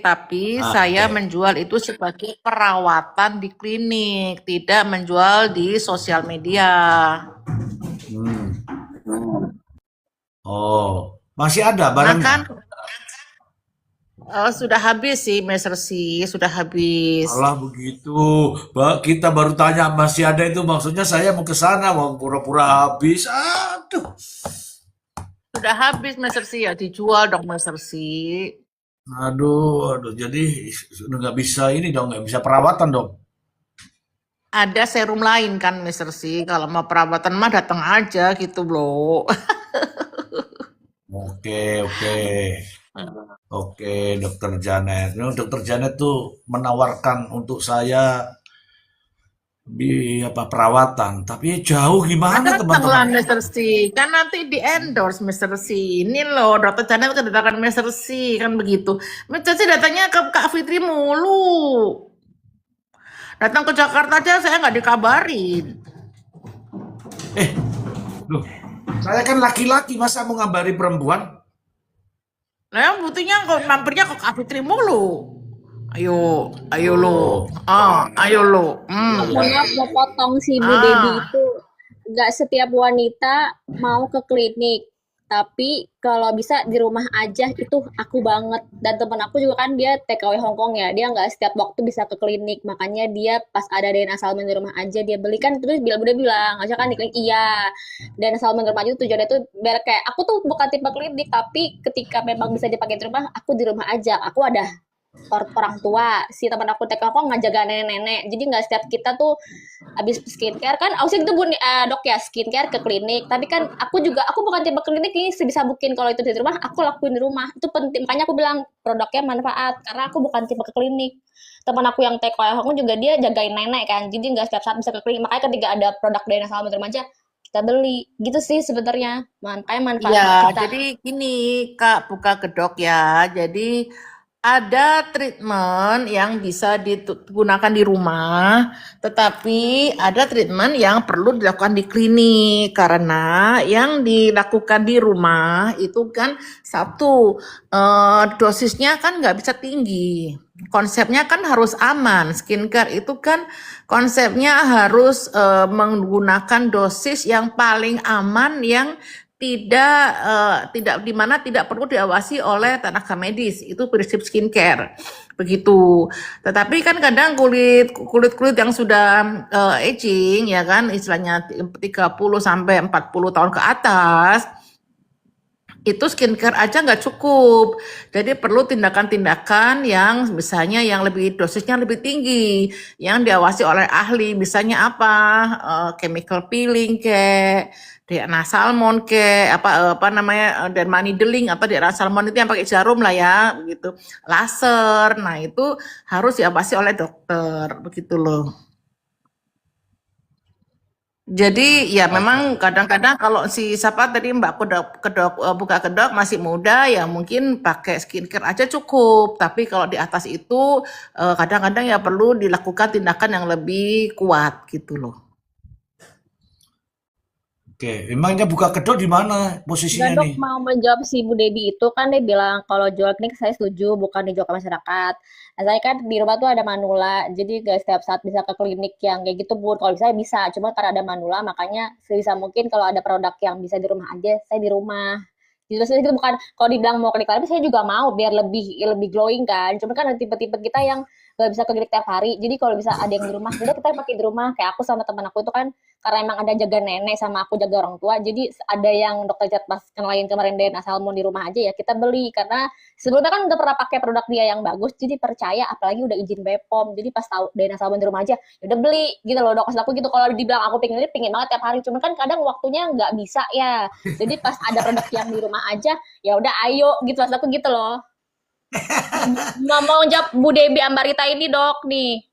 tapi saya Oke. menjual itu sebagai perawatan di klinik, tidak menjual di sosial media. Hmm. Oh, masih ada Nah kan barangnya? sudah habis sih Mr. C, sudah habis. Alah begitu. Kita baru tanya masih ada itu maksudnya saya mau ke sana, mau pura-pura habis. Aduh. Sudah habis Mr. C ya dijual dong Mr. C. Aduh, aduh. Jadi sudah nggak bisa ini dong, nggak bisa perawatan dong. Ada serum lain kan Mr. C. Kalau mau perawatan mah datang aja gitu loh. Oke, oke. Oke, Dokter Janet. Nah, Dokter Janet tuh menawarkan untuk saya di apa perawatan, tapi jauh gimana Datanglah teman-teman? Mr. C. Kan nanti di endorse Mr. C. Ini loh Dokter Janet kedatangan Mr. C kan begitu. Mr. C datangnya ke Kak Fitri mulu. Datang ke Jakarta aja saya nggak dikabarin. Eh, loh, saya kan laki-laki, masa mau ngabari perempuan? Lah yang buktinya kok mampirnya ke Cafe Tri mulu. Ayo lo. Ayo lo. Mohon maaf mau potong si Bu Debi Ah. itu nggak setiap wanita mau ke klinik, tapi kalau bisa di rumah aja itu aku banget. Dan temen aku juga kan dia TKW Hongkong ya, dia nggak setiap waktu bisa ke klinik, makanya dia pas ada DNA Salmon di rumah aja dia beli kan terus dia bilang aja kan di klinik iya. DNA Salmon di rumah aja tuh tujuannya tuh biar kayak aku tuh bukan tipe klinik, tapi ketika memang bisa dipakai di rumah, aku di rumah aja. Aku ada orang tua si teman aku TK aku ngajaga nenek-nenek, jadi nggak setiap kita tuh habis skincare kan ausik itu dok ya skincare ke klinik, tapi kan aku bukan tipe klinik nih, sebisa mungkin kalau itu di rumah aku lakuin di rumah, itu penting, makanya aku bilang produknya manfaat karena aku bukan tipe ke klinik. Teman aku yang TK aku juga dia jagain nenek kan, jadi nggak setiap saat bisa ke klinik, makanya ketika ada produk DNA Salmon remaja kita beli gitu sih sebenarnya, makanya manfaat Ya, kita. jadi gini Kak, buka kedok ya. Jadi ada treatment yang bisa digunakan di rumah, tetapi ada treatment yang perlu dilakukan di klinik karena yang dilakukan di rumah itu kan satu dosisnya kan nggak bisa tinggi. Konsepnya kan harus aman. Skincare itu kan konsepnya harus menggunakan dosis yang paling aman yang tidak di mana tidak perlu diawasi oleh tenaga medis. Itu prinsip skincare begitu. Tetapi kan kadang kulit yang sudah aging ya kan, istilahnya 30 sampai 40 tahun ke atas, itu skincare aja nggak cukup. Jadi perlu tindakan-tindakan yang misalnya yang lebih dosisnya lebih tinggi, yang diawasi oleh ahli. Misalnya apa? Chemical peeling kayak DNA salmon kayak apa namanya derma needling atau DNA salmon itu yang pakai jarum lah ya, begitu. Laser. Nah, itu harus diawasi oleh dokter, begitu loh. Jadi ya memang kadang-kadang kalau si siapa tadi Mbak buka kedok masih muda ya mungkin pakai skincare aja cukup. Tapi kalau di atas itu kadang-kadang ya perlu dilakukan tindakan yang lebih kuat gitu loh. Oke, emangnya buka kedok di mana Enggak posisinya dok, nih? mau menjawab si Bu Debi itu kan dia bilang kalau jual klinik saya setuju, bukan dijual ke masyarakat. Nah, saya kan di rumah tuh ada manula, jadi gak setiap saat bisa ke klinik yang kayak gitu pun. Kalau bisa bisa, cuma karena ada manula makanya sebisa mungkin kalau ada produk yang bisa di rumah aja, saya di rumah. Jadi itu bukan kalau dibilang mau klinik tapi saya juga mau biar lebih glowing kan. Cuma kan ada tipe-tipe kita yang gak bisa ke klinik tiap hari. Jadi kalau bisa ada yang di rumah, udah kita pakai di rumah. Kayak aku sama teman aku itu kan karena emang ada jaga nenek sama aku jaga orang tua, jadi ada yang dokter Cat pas kenalin kemarin DNA Salmon di rumah aja ya kita beli karena sebelumnya kan udah pernah pakai produk dia yang bagus, jadi percaya, apalagi udah izin BPOM, jadi pas tahu DNA Salmon di rumah aja ya udah beli gitu loh dok. Maksud aku gitu, kalau dibilang aku pengen banget tiap hari, cuman kan kadang waktunya nggak bisa ya, jadi pas ada produk yang di rumah aja ya udah ayo gitu, maksud aku gitu loh. Mau jawab Bu Debi Ambarita ini dok nih.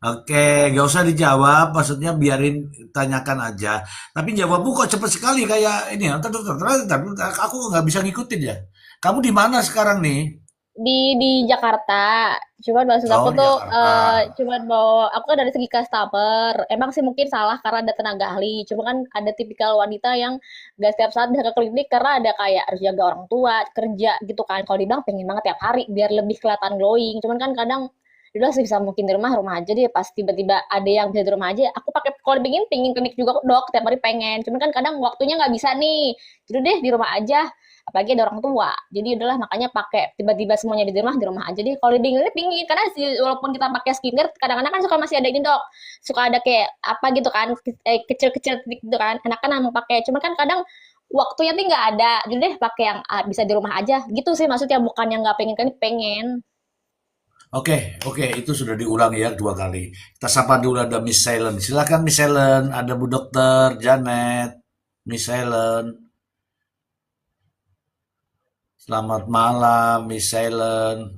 Oke, gak usah dijawab, maksudnya biarin tanyakan aja. Tapi jawabmu kok cepet sekali kayak ini ya. Aku nggak bisa ngikutin ya. Kamu di mana sekarang nih? Di Jakarta, cuman maksud aku Oh, di tuh Jakarta. cuman mau aku kan dari segi customer emang sih mungkin salah karena ada tenaga ahli, cuma kan ada tipikal wanita yang gak setiap saat bisa ke klinik karena ada kayak harus jaga orang tua kerja gitu kan. Kalau dibilang pengen banget tiap hari biar lebih kelihatan glowing, cuman kan kadang udah sebisa mungkin di rumah aja deh, pas tiba-tiba ada yang bisa di rumah aja aku pakai. Kalau pingin klinik juga dok tiap hari pengen, cuman kan kadang waktunya nggak bisa nih, jadi deh di rumah aja, apalagi ada orang tua, jadi udahlah makanya pakai tiba-tiba semuanya di rumah aja deh. Kalau di klinik pingin karena walaupun kita pakai skincare kadang-kadang kan suka masih ada ini dok, suka ada kayak apa gitu kan, kecil-kecil gitu kan, enakan mau pakai, cuma kan kadang waktunya tuh nggak ada, jadi deh pakai yang bisa di rumah aja gitu sih maksudnya, bukan yang nggak pengen klinik, pengen. Oke, oke, itu sudah diulang ya 2 kali. Kita sapa dulu ada Miss Silent. Silakan Miss Silent, ada Bu Dokter Janet, Miss Silent. Selamat malam, Miss Silent.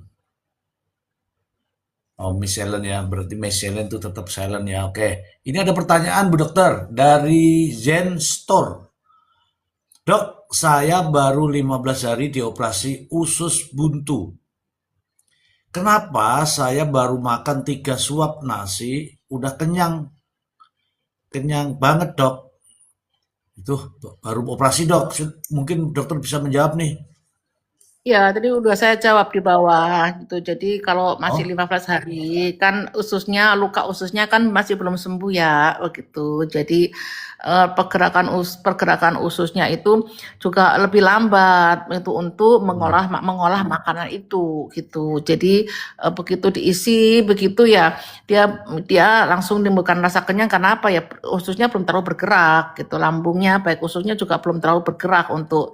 Oh, Miss Silent ya, berarti Miss Silent itu tetap silent ya. Oke, ini ada pertanyaan Bu Dokter dari Zen Store. Dok, saya baru 15 hari dioperasi usus buntu. Kenapa saya baru makan 3 suap nasi, udah kenyang? Kenyang banget dok. Itu baru operasi dok. Mungkin dokter bisa menjawab nih. Ya, tadi udah saya jawab di bawah gitu. Jadi kalau masih Oh, 15 hari kan luka ususnya kan masih belum sembuh ya, begitu. Jadi pergerakan ususnya itu juga lebih lambat itu untuk mengolah makanan itu gitu. Jadi begitu diisi begitu ya dia dia langsung menimbulkan rasa kenyang karena apa ya? Ususnya belum terlalu bergerak gitu. Lambungnya baik ususnya juga belum terlalu bergerak untuk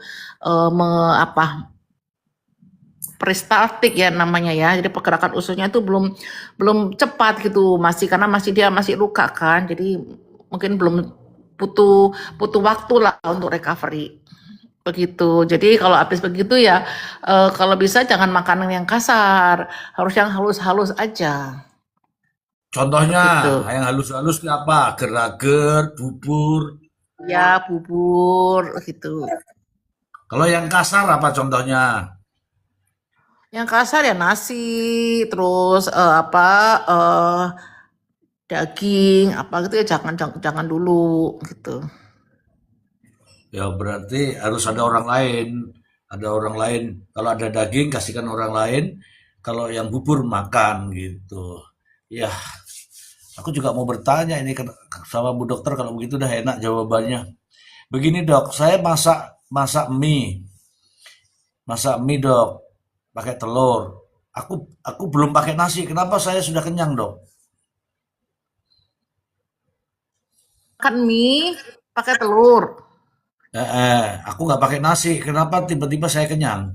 peristaltik ya namanya ya. Jadi pergerakan ususnya itu belum belum cepat gitu, karena dia masih luka kan. Jadi mungkin belum butuh butuh waktu lah untuk recovery. Begitu. Jadi kalau habis begitu ya kalau bisa jangan makanan yang kasar, harus yang halus-halus aja. contohnya Begitu. yang halus-halus itu apa? Gerager, bubur. Ya, bubur gitu. Kalau yang kasar apa contohnya? Yang kasar ya nasi, terus daging apa gitu ya jangan jangan, jangan dulu gitu. Ya berarti harus ada orang lain. Ada orang lain. Kalau ada daging kasihkan orang lain. Kalau yang bubur makan gitu. Ya, aku juga mau bertanya ini sama Bu Dokter kalau begitu udah enak jawabannya. Begini Dok, saya masak masak mie. Masak mie Dok, pakai telur. Aku belum pakai nasi. Kenapa saya sudah kenyang Dok? Makan mie pakai telur. Aku nggak pakai nasi. Kenapa tiba-tiba saya kenyang?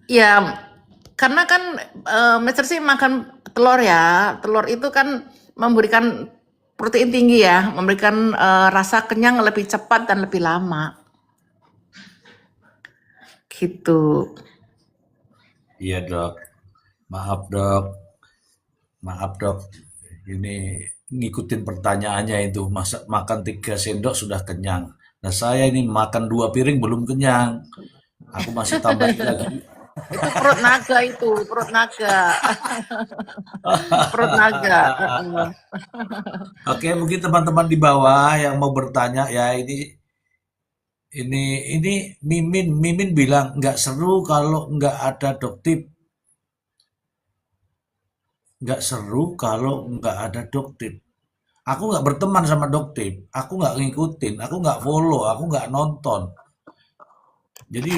Ya, karena kan Mister sih makan telur ya. Telur itu kan memberikan protein tinggi ya, memberikan rasa kenyang lebih cepat dan lebih lama. Gitu. Iya Dok. Maaf Dok. Maaf Dok. Ini ngikutin pertanyaannya itu. Makan 3 sendok sudah kenyang. Nah saya ini makan 2 piring belum kenyang. Aku masih tambahin lagi. Itu perut naga itu, perut naga. Perut naga. Oke, mungkin teman-teman di bawah yang mau bertanya ya ini Mimin bilang nggak seru kalau nggak ada doktip, nggak seru kalau nggak ada doktip. Aku nggak berteman sama doktip, aku nggak ngikutin, aku nggak follow, aku nggak nonton. Jadi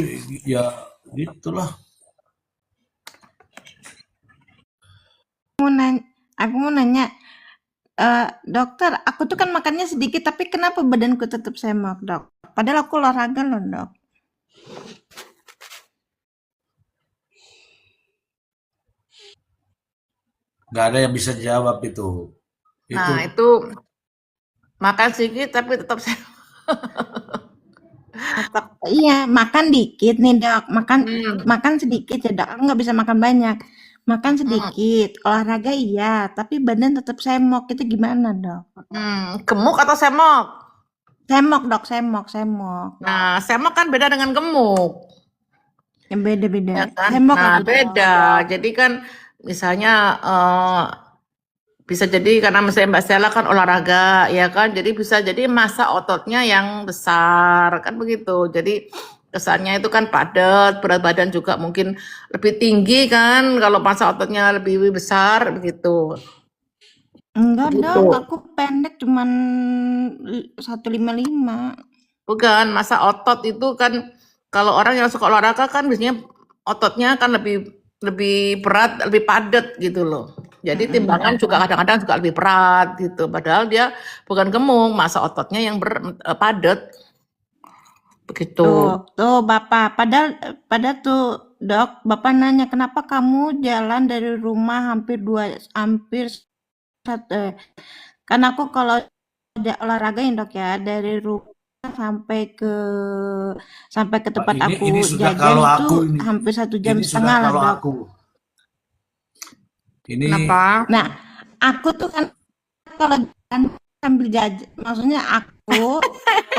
ya gitulah. Aku mau nanya, dokter, aku tuh kan makannya sedikit, tapi kenapa badanku tetap semok, dok? Padahal aku olahraga loh, dok. Nggak ada yang bisa jawab itu. Itu Nah, itu makan sedikit tapi tetap sehat. Iya, makan dikit nih, dok. Hmm. Makan sedikit ya, dok. Aku nggak bisa makan banyak. Makan Hmm. sedikit, olahraga iya, tapi badan tetap semok. Itu gimana, dok? Gemuk atau semok? Semok, dok, semok, semok. Nah, semok kan beda dengan gemuk. Yang beda-beda. Ya kan? Semok Nah, aku, dok. beda. Jadi kan misalnya bisa jadi karena misalnya Mbak Stella kan olahraga, ya kan? Jadi bisa jadi massa ototnya yang besar, kan begitu. Jadi kesannya itu kan padat, berat badan juga mungkin lebih tinggi kan kalau massa ototnya lebih besar begitu. Enggak, Begitu. dok. Aku pendek cuman 155. Bukan, massa otot itu kan kalau orang yang suka olahraga kan biasanya ototnya kan lebih berat, lebih padat gitu loh. Jadi timbangan juga kadang-kadang juga lebih berat gitu. Padahal dia bukan gemuk, massa ototnya yang padat. Begitu. Tuh, Bapak. Padahal tuh, dok, Bapak nanya kenapa kamu jalan dari rumah kan aku kalau ada olahraga ya, dok ya, dari rumah sampai ke tempat aku ini sudah jajan kalau itu aku ini. hampir 1,5 Ini jam sudah lah, kalau dok. aku. Ini Kenapa? Nah, aku tuh kan kalau jalan sambil jajan, maksudnya aku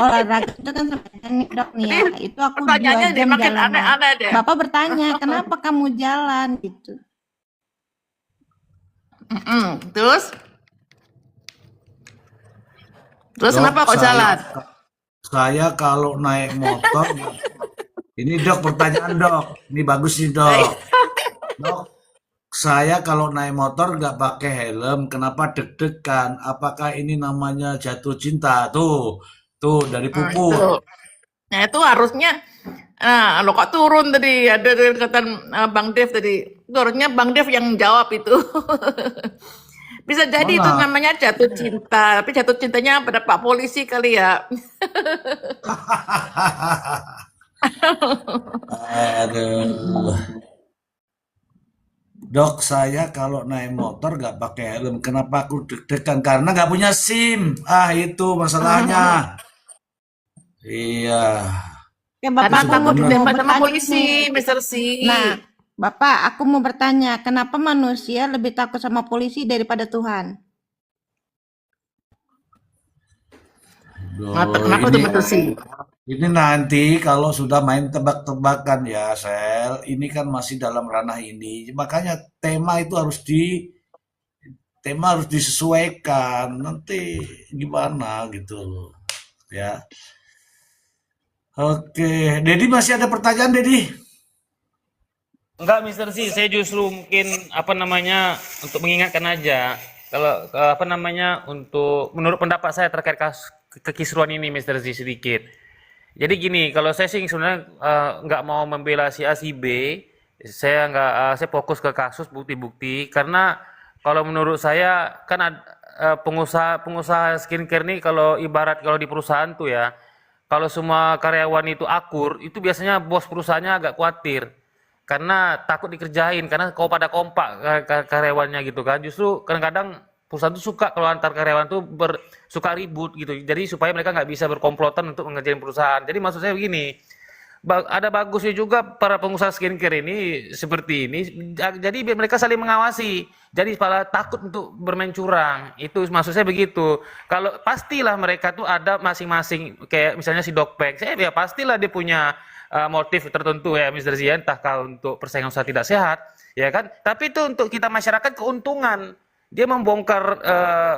olahraga itu kan sambil jajan nih, dok nih ya. Itu aku 2 Pertanyaannya dia jam makin jalannya. aneh-aneh deh. Bapak bertanya, kenapa kamu jalan gitu? Terus Dok, kenapa kok jalan? saya kalau naik motor Ini dok pertanyaan dok. Ini bagus nih dok. Dok, saya kalau naik motor nggak pakai helm, kenapa deg-degan? Apakah ini namanya jatuh cinta? Tuh dari Nah, Puput. itu. Nah, itu harusnya lo kok turun tadi ada dekatan Bang Dev tadi. Itu harusnya Bang Dev yang jawab itu. Bisa jadi itu Mana? namanya jatuh cinta, tapi jatuh cintanya pada Pak Polisi kali ya. Aduh. Dok, saya kalau naik motor nggak pakai helm. Kenapa aku deg-degan? Karena nggak punya SIM. Itu masalahnya. Iya, Oke, Karena Bapak, aku takut bener. mau ditembak sama bertanya polisi, nih. Mr. C. Nah, Bapak, aku mau bertanya, kenapa manusia lebih takut sama polisi daripada Tuhan? Nah, Aduh, kenapa tuh Mr. C? ini nanti kalau sudah main tebak-tebakan ya, Sel. Ini kan masih dalam ranah ini. Makanya tema harus disesuaikan. Nanti gimana gitu loh, ya. Oke, Dedi masih ada pertanyaan, Dedi? Enggak, Mister C, saya justru mungkin apa namanya untuk mengingatkan aja kalau apa namanya untuk menurut pendapat saya terkait kekisruan ini, Mister C, sedikit. Jadi gini, kalau saya sih sebenarnya nggak mau membela si A si B, saya nggak saya fokus ke kasus bukti-bukti karena kalau menurut saya kan pengusaha skincare nih kalau ibarat kalau di perusahaan tuh ya, kalau semua karyawan itu akur, itu biasanya bos perusahaannya agak khawatir karena takut dikerjain karena kau pada kompak karyawannya gitu kan. Justru kadang-kadang perusahaan tuh suka kalau antar karyawan tuh suka ribut gitu. Jadi supaya mereka nggak bisa berkomplotan untuk mengerjain perusahaan. Jadi maksud saya begini, ada bagusnya juga para pengusaha skincare ini seperti ini. Jadi biar mereka saling mengawasi. Jadi pada takut untuk bermain curang. Itu maksud saya begitu. Kalau pastilah mereka tuh ada masing-masing kayak misalnya si Dokpeng. Saya ya pastilah dia punya motif tertentu ya Mr. Zian, entahkah untuk persaingan usaha tidak sehat, ya kan? Tapi itu untuk kita masyarakat keuntungan. Dia membongkar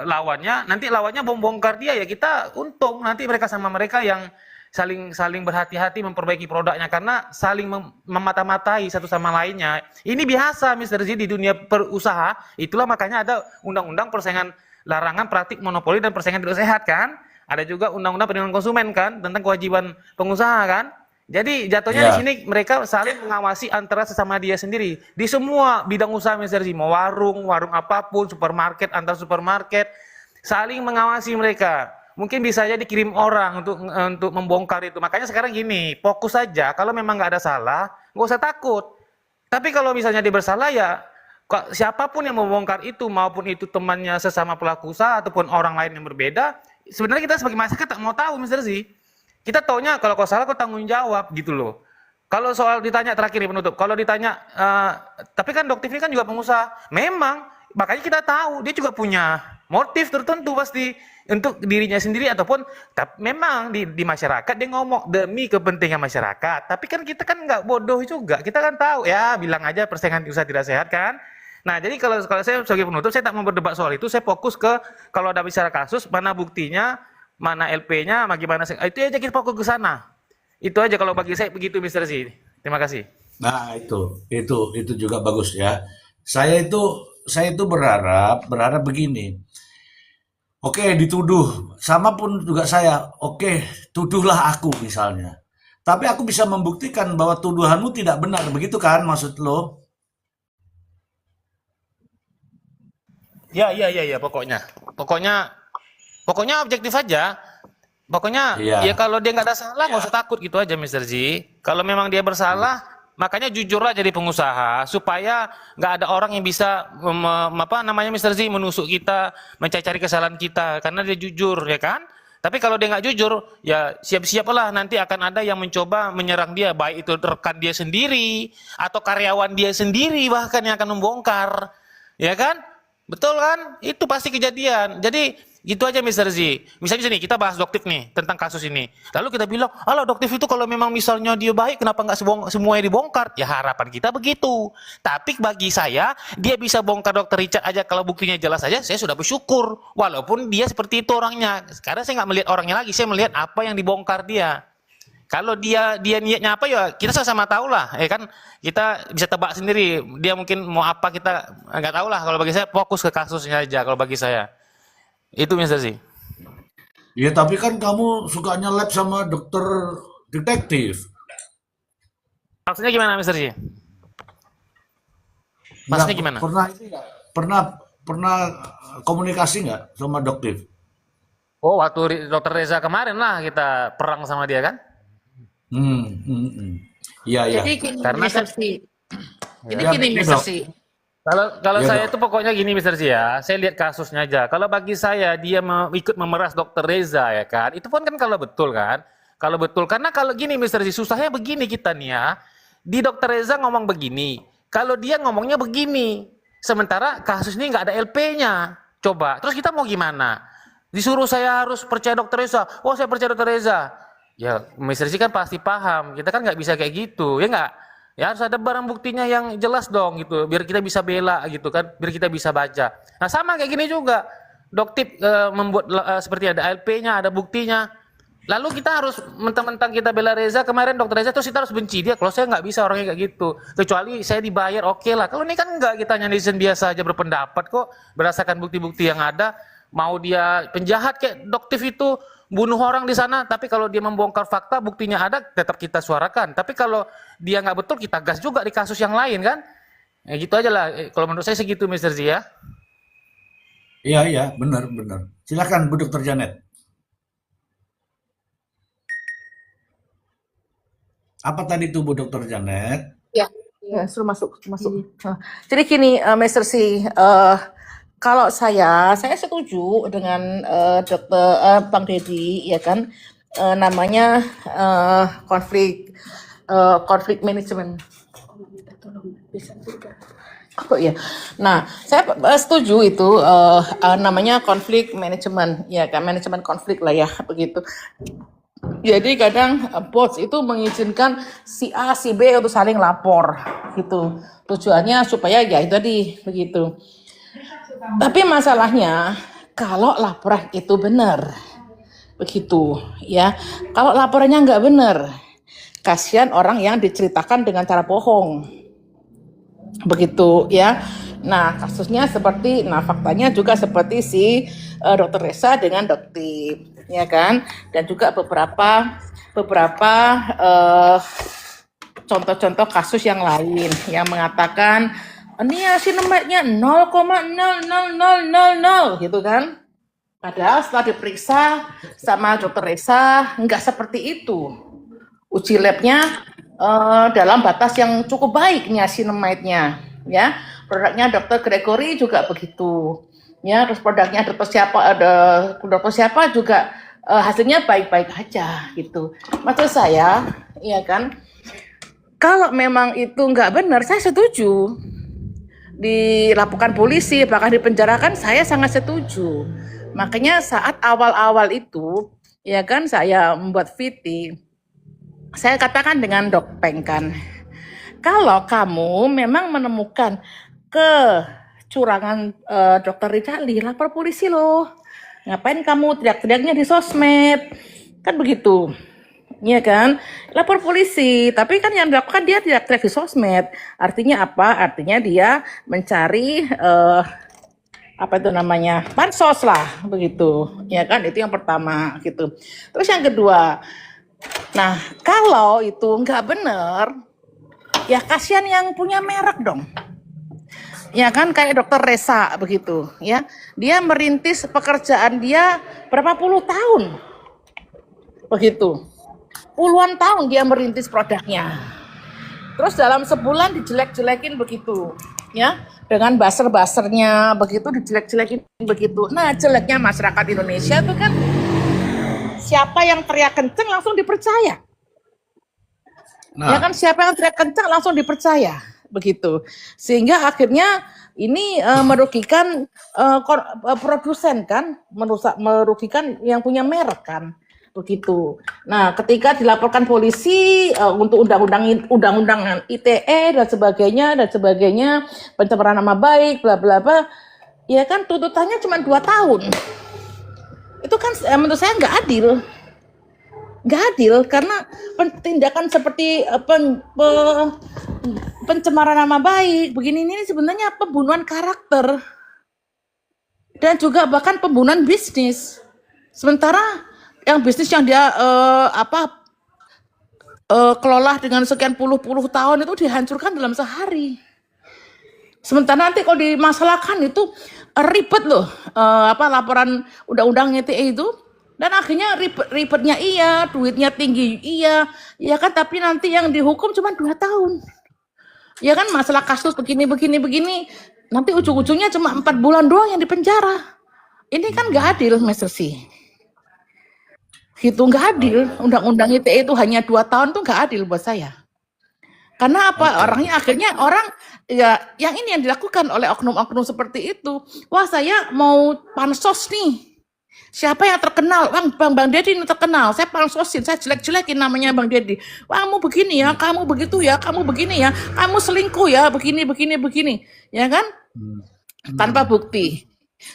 lawannya, nanti lawannya membongkar dia ya kita untung. Nanti mereka sama mereka yang saling berhati-hati memperbaiki produknya karena saling memata-matai satu sama lainnya. Ini biasa Mr. Z di dunia perusaha. Itulah makanya ada undang-undang persaingan larangan praktik monopoli dan persaingan tidak sehat kan? Ada juga undang-undang perlindungan konsumen kan tentang kewajiban pengusaha kan? Jadi jatuhnya di Ya, sini mereka saling mengawasi antara sesama dia sendiri di semua bidang usaha Mr. Z, mau warung apapun, supermarket antar supermarket, saling mengawasi mereka. Mungkin bisa aja dikirim orang untuk membongkar itu. Makanya sekarang gini, fokus saja. Kalau memang nggak ada salah, nggak usah takut. Tapi kalau misalnya dia bersalah ya, siapapun yang membongkar itu maupun itu temannya sesama pelaku usaha ataupun orang lain yang berbeda, sebenarnya kita sebagai masyarakat tak mau tahu Mr. Z. Kita taunya kalau kau salah kau tanggung jawab gitu loh. Kalau soal ditanya terakhir nih penutup, kalau ditanya, tapi kan Dok TV kan juga pengusaha. Memang, makanya kita tahu dia juga punya motif tertentu pasti untuk dirinya sendiri ataupun memang di masyarakat dia ngomong demi kepentingan masyarakat. Tapi kan kita kan nggak bodoh juga. Kita kan tahu ya, bilang aja persaingan usaha tidak sehat kan. Nah, jadi kalau saya sebagai penutup saya tak mau berdebat soal itu. Saya fokus ke kalau ada bicara kasus mana buktinya, mana LP-nya, bagaimana itu aja kita fokus ke sana. Itu aja kalau bagi saya begitu Mr. Z. Terima kasih. nah itu juga bagus ya. Saya itu berharap begini. Oke, dituduh. Sama pun juga saya. Oke, tuduhlah aku misalnya. Tapi aku bisa membuktikan bahwa tuduhanmu tidak benar. Begitu kan maksud lo? Ya, pokoknya objektif aja. Pokoknya ya Iya, kalau dia nggak ada salah nggak usah takut gitu aja Mr. Z. Kalau memang dia bersalah, makanya jujurlah jadi pengusaha supaya nggak ada orang yang bisa apa namanya Mr. Z menusuk kita, mencari kesalahan kita karena dia jujur ya kan. Tapi kalau dia nggak jujur, ya siap-siaplah nanti akan ada yang mencoba menyerang dia, baik itu rekan dia sendiri atau karyawan dia sendiri bahkan yang akan membongkar, ya kan? Betul kan? Itu pasti kejadian. Jadi gitu aja Mr. Z. Misalnya sini kita bahas Doktif nih tentang kasus ini. Lalu kita bilang, "Alah Doktif itu kalau memang misalnya dia baik, kenapa nggak semuanya dibongkar?" Ya harapan kita begitu. Tapi bagi saya, dia bisa bongkar Dokter Richard aja kalau buktinya jelas aja, saya sudah bersyukur. Walaupun dia seperti itu orangnya. Sekarang saya nggak melihat orangnya lagi, saya melihat apa yang dibongkar dia. Kalau dia niatnya apa ya kita sama-sama tahu lah, kan kita bisa tebak sendiri dia mungkin mau apa kita nggak tahu lah. Kalau bagi saya fokus ke kasusnya aja kalau bagi saya itu Mister sih. Ya tapi kan kamu suka nyelap sama dokter detektif. Maksudnya gimana Mister sih? Nggak Maksudnya gimana? pernah ini nggak? Pernah komunikasi nggak sama dokter? Oh, waktu Dokter Reza kemarin lah kita perang sama dia kan? Iya, iya. Jadi gini, Karena Mister kan Si. Jadi Ya, gini, ini Mister dok. Si. kalau Ya saya dok. tuh pokoknya gini Mister Zi ya, saya lihat kasusnya aja. Kalau bagi saya dia ikut memeras Dokter Reza ya kan, itu pun kan kalau betul kan, kalau betul karena kalau gini Mister Zi susahnya begini kita nih ya, di Dokter Reza ngomong begini, kalau dia ngomongnya begini, sementara kasus ini nggak ada LP-nya, coba, terus kita mau gimana? Disuruh saya harus percaya Dokter Reza, oh saya percaya Dokter Reza, ya Mister Zi kan pasti paham, kita kan nggak bisa kayak gitu, ya nggak? Ya harus ada barang buktinya yang jelas dong gitu, biar kita bisa bela gitu kan, biar kita bisa baca. Nah sama kayak gini juga, Doktip membuat seperti ada LP-nya, ada buktinya. Lalu kita harus mentang-mentang kita bela Reza kemarin Dokter Reza terus kita harus benci dia. Kalau saya nggak bisa orangnya kayak gitu, kecuali saya dibayar oke lah. Kalau ini kan nggak, kita netizen biasa aja berpendapat kok berdasarkan bukti-bukti yang ada. Mau dia penjahat kayak Doktip itu bunuh orang di sana, tapi kalau dia membongkar fakta buktinya ada tetap kita suarakan. Tapi kalau dia nggak betul kita gas juga di kasus yang lain kan. Ya gitu aja lah. Kalau menurut saya segitu Mister Zi ya. Iya, iya, benar, benar. Silakan Bu Dokter Janet. Apa tadi tuh Bu Dokter Janet? Ya, suruh masuk. Jadi gini, Mister Si, kalau saya setuju dengan Dokter Bang Deddy, ya kan, namanya konflik manajemen. Oh iya, nah saya setuju itu namanya konflik manajemen, ya kan, manajemen konflik lah ya begitu. Jadi kadang bots itu mengizinkan si A, si B untuk saling lapor gitu. Tujuannya supaya ya itu tadi begitu. Tapi masalahnya kalau laporan itu benar begitu ya. Kalau laporannya nggak benar, kasihan orang yang diceritakan dengan cara bohong begitu ya. Nah kasusnya seperti, nah faktanya juga seperti si Dokter Reza dengan Doktip ya kan, dan juga beberapa contoh-contoh kasus yang lain yang mengatakan ini niacinamide-nya 0,00000 gitu kan. Padahal setelah diperiksa sama Dokter Reza nggak seperti itu. Uji labnya dalam batas yang cukup baik niacinamide-nya ya. Produknya Dokter Gregory juga begitu. Ya, terus produknya dokter siapa juga hasilnya baik-baik aja gitu. Maksud saya, ya kan, kalau memang itu nggak benar, saya setuju dilaporkan polisi, bahkan dipenjarakan, saya sangat setuju. Makanya saat awal-awal itu, ya kan, saya membuat VT, saya katakan dengan Dok Peng kan, kalau kamu memang menemukan kecurangan Dokter Rizali, lapor polisi loh. Ngapain kamu teriak-teriaknya di sosmed? Kan begitu. Iya kan? Lapor polisi. Tapi kan yang dilakukan dia teriak-teriak di sosmed. Artinya apa? Artinya dia mencari apa itu namanya? Bansos lah, begitu. Ya kan? Itu yang pertama gitu. Terus yang kedua, nah kalau itu nggak benar, ya kasihan yang punya merek dong. Ya kan, kayak Dokter Reza begitu ya, dia merintis pekerjaan dia berapa puluh tahun begitu, puluhan tahun dia merintis produknya, terus dalam sebulan dijelek-jelekin begitu ya, dengan buzzer-buzzernya begitu, dijelek-jelekin begitu. Nah jeleknya masyarakat Indonesia itu kan, siapa yang teriak kenceng langsung dipercaya. Ya kan, siapa yang teriak kencang langsung dipercaya begitu, sehingga akhirnya ini merugikan produsen kan, merugikan yang punya merek kan begitu. Nah ketika dilaporkan polisi untuk undang-undang ITE dan sebagainya, pencemaran nama baik bla bla bla, ya kan tuntutannya cuma 2 tahun. Itu kan menurut saya nggak adil. nggak adil karena tindakan seperti pencemaran nama baik begini ini sebenarnya pembunuhan karakter dan juga bahkan pembunuhan bisnis. Sementara yang bisnis yang dia kelola dengan sekian puluh tahun itu dihancurkan dalam sehari. Sementara nanti kalau dimasalahkan itu ribet loh, laporan undang-undang ITE itu. Dan akhirnya ribetnya iya, duitnya tinggi iya, ya kan, tapi nanti yang dihukum cuma 2 tahun. Ya kan, masalah kasus begini, nanti ujung-ujungnya cuma 4 bulan doang yang dipenjara. Ini kan nggak adil, Mr. C. Gitu, nggak adil. Undang-undang ITE itu hanya 2 tahun tuh nggak adil buat saya. Karena apa? Orangnya akhirnya orang ya yang ini yang dilakukan oleh oknum-oknum seperti itu. Wah, saya mau pansos nih. Siapa yang terkenal? Bang Deddy ini terkenal. Saya pansosin, saya jelek-jelekin namanya Bang Deddy. Wah, kamu begini ya, kamu begitu ya, kamu begini ya, kamu selingkuh ya, begini. Ya kan? Tanpa bukti.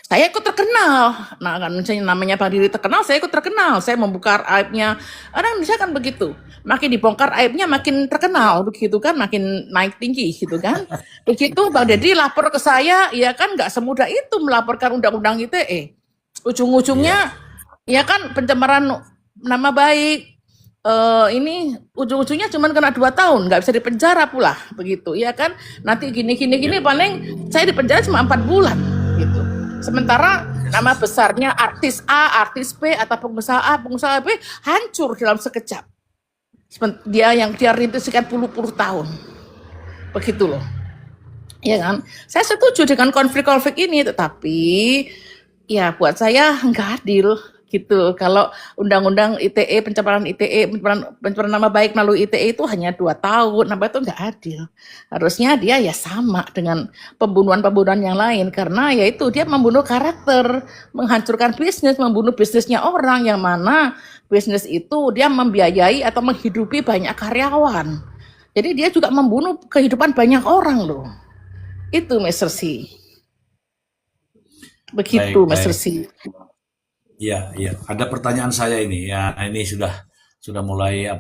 Saya ikut terkenal. Nah, kan misalnya namanya Bang Deddy terkenal, saya ikut terkenal. Saya membuka aibnya. Orang Indonesia kan begitu. Makin dibongkar aibnya makin terkenal, begitu kan, makin naik tinggi gitu kan. Begitu Bang Deddy lapor ke saya, ya kan nggak semudah itu melaporkan undang-undang ITE. Ujung-ujungnya ya kan pencemaran nama baik, ini ujung-ujungnya cuma kena 2 tahun, nggak bisa dipenjara pula begitu ya kan. Nanti gini paling saya dipenjara cuma 4 bulan gitu. Sementara nama besarnya artis A, artis B atau pengusaha A, pengusaha B hancur dalam sekejap. Dia rintis sekian puluh tahun begitu loh ya kan. Saya setuju dengan konflik-konflik ini, tetapi ya buat saya nggak adil gitu. Kalau undang-undang ITE, pencemaran ITE, pencemaran nama baik melalui ITE itu hanya 2 tahun, apa itu nggak adil. Harusnya dia ya sama dengan pembunuhan-pembunuhan yang lain, karena ya itu dia membunuh karakter, menghancurkan bisnis, membunuh bisnisnya orang, yang mana bisnis itu dia membiayai atau menghidupi banyak karyawan. Jadi dia juga membunuh kehidupan banyak orang loh. Itu Mr. C. Begitu, Mr. C. Ya, ada pertanyaan saya ini. Ya, ini sudah mulai ya.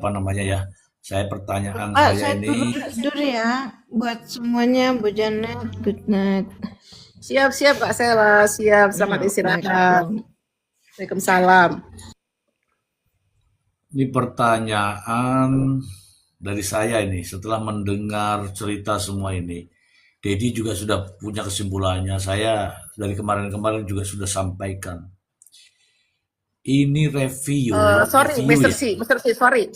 Pertanyaan saya ini. Tidur ya buat semuanya, Bu Janet. Good night. Siap Kak Sela, siap. Selamat istirahat. Waalaikumsalam. Ini pertanyaan dari saya ini setelah mendengar cerita semua ini. Deddy juga sudah punya kesimpulannya. Saya dari kemarin juga sudah sampaikan. Ini review. Sorry, Mr. C. Sorry,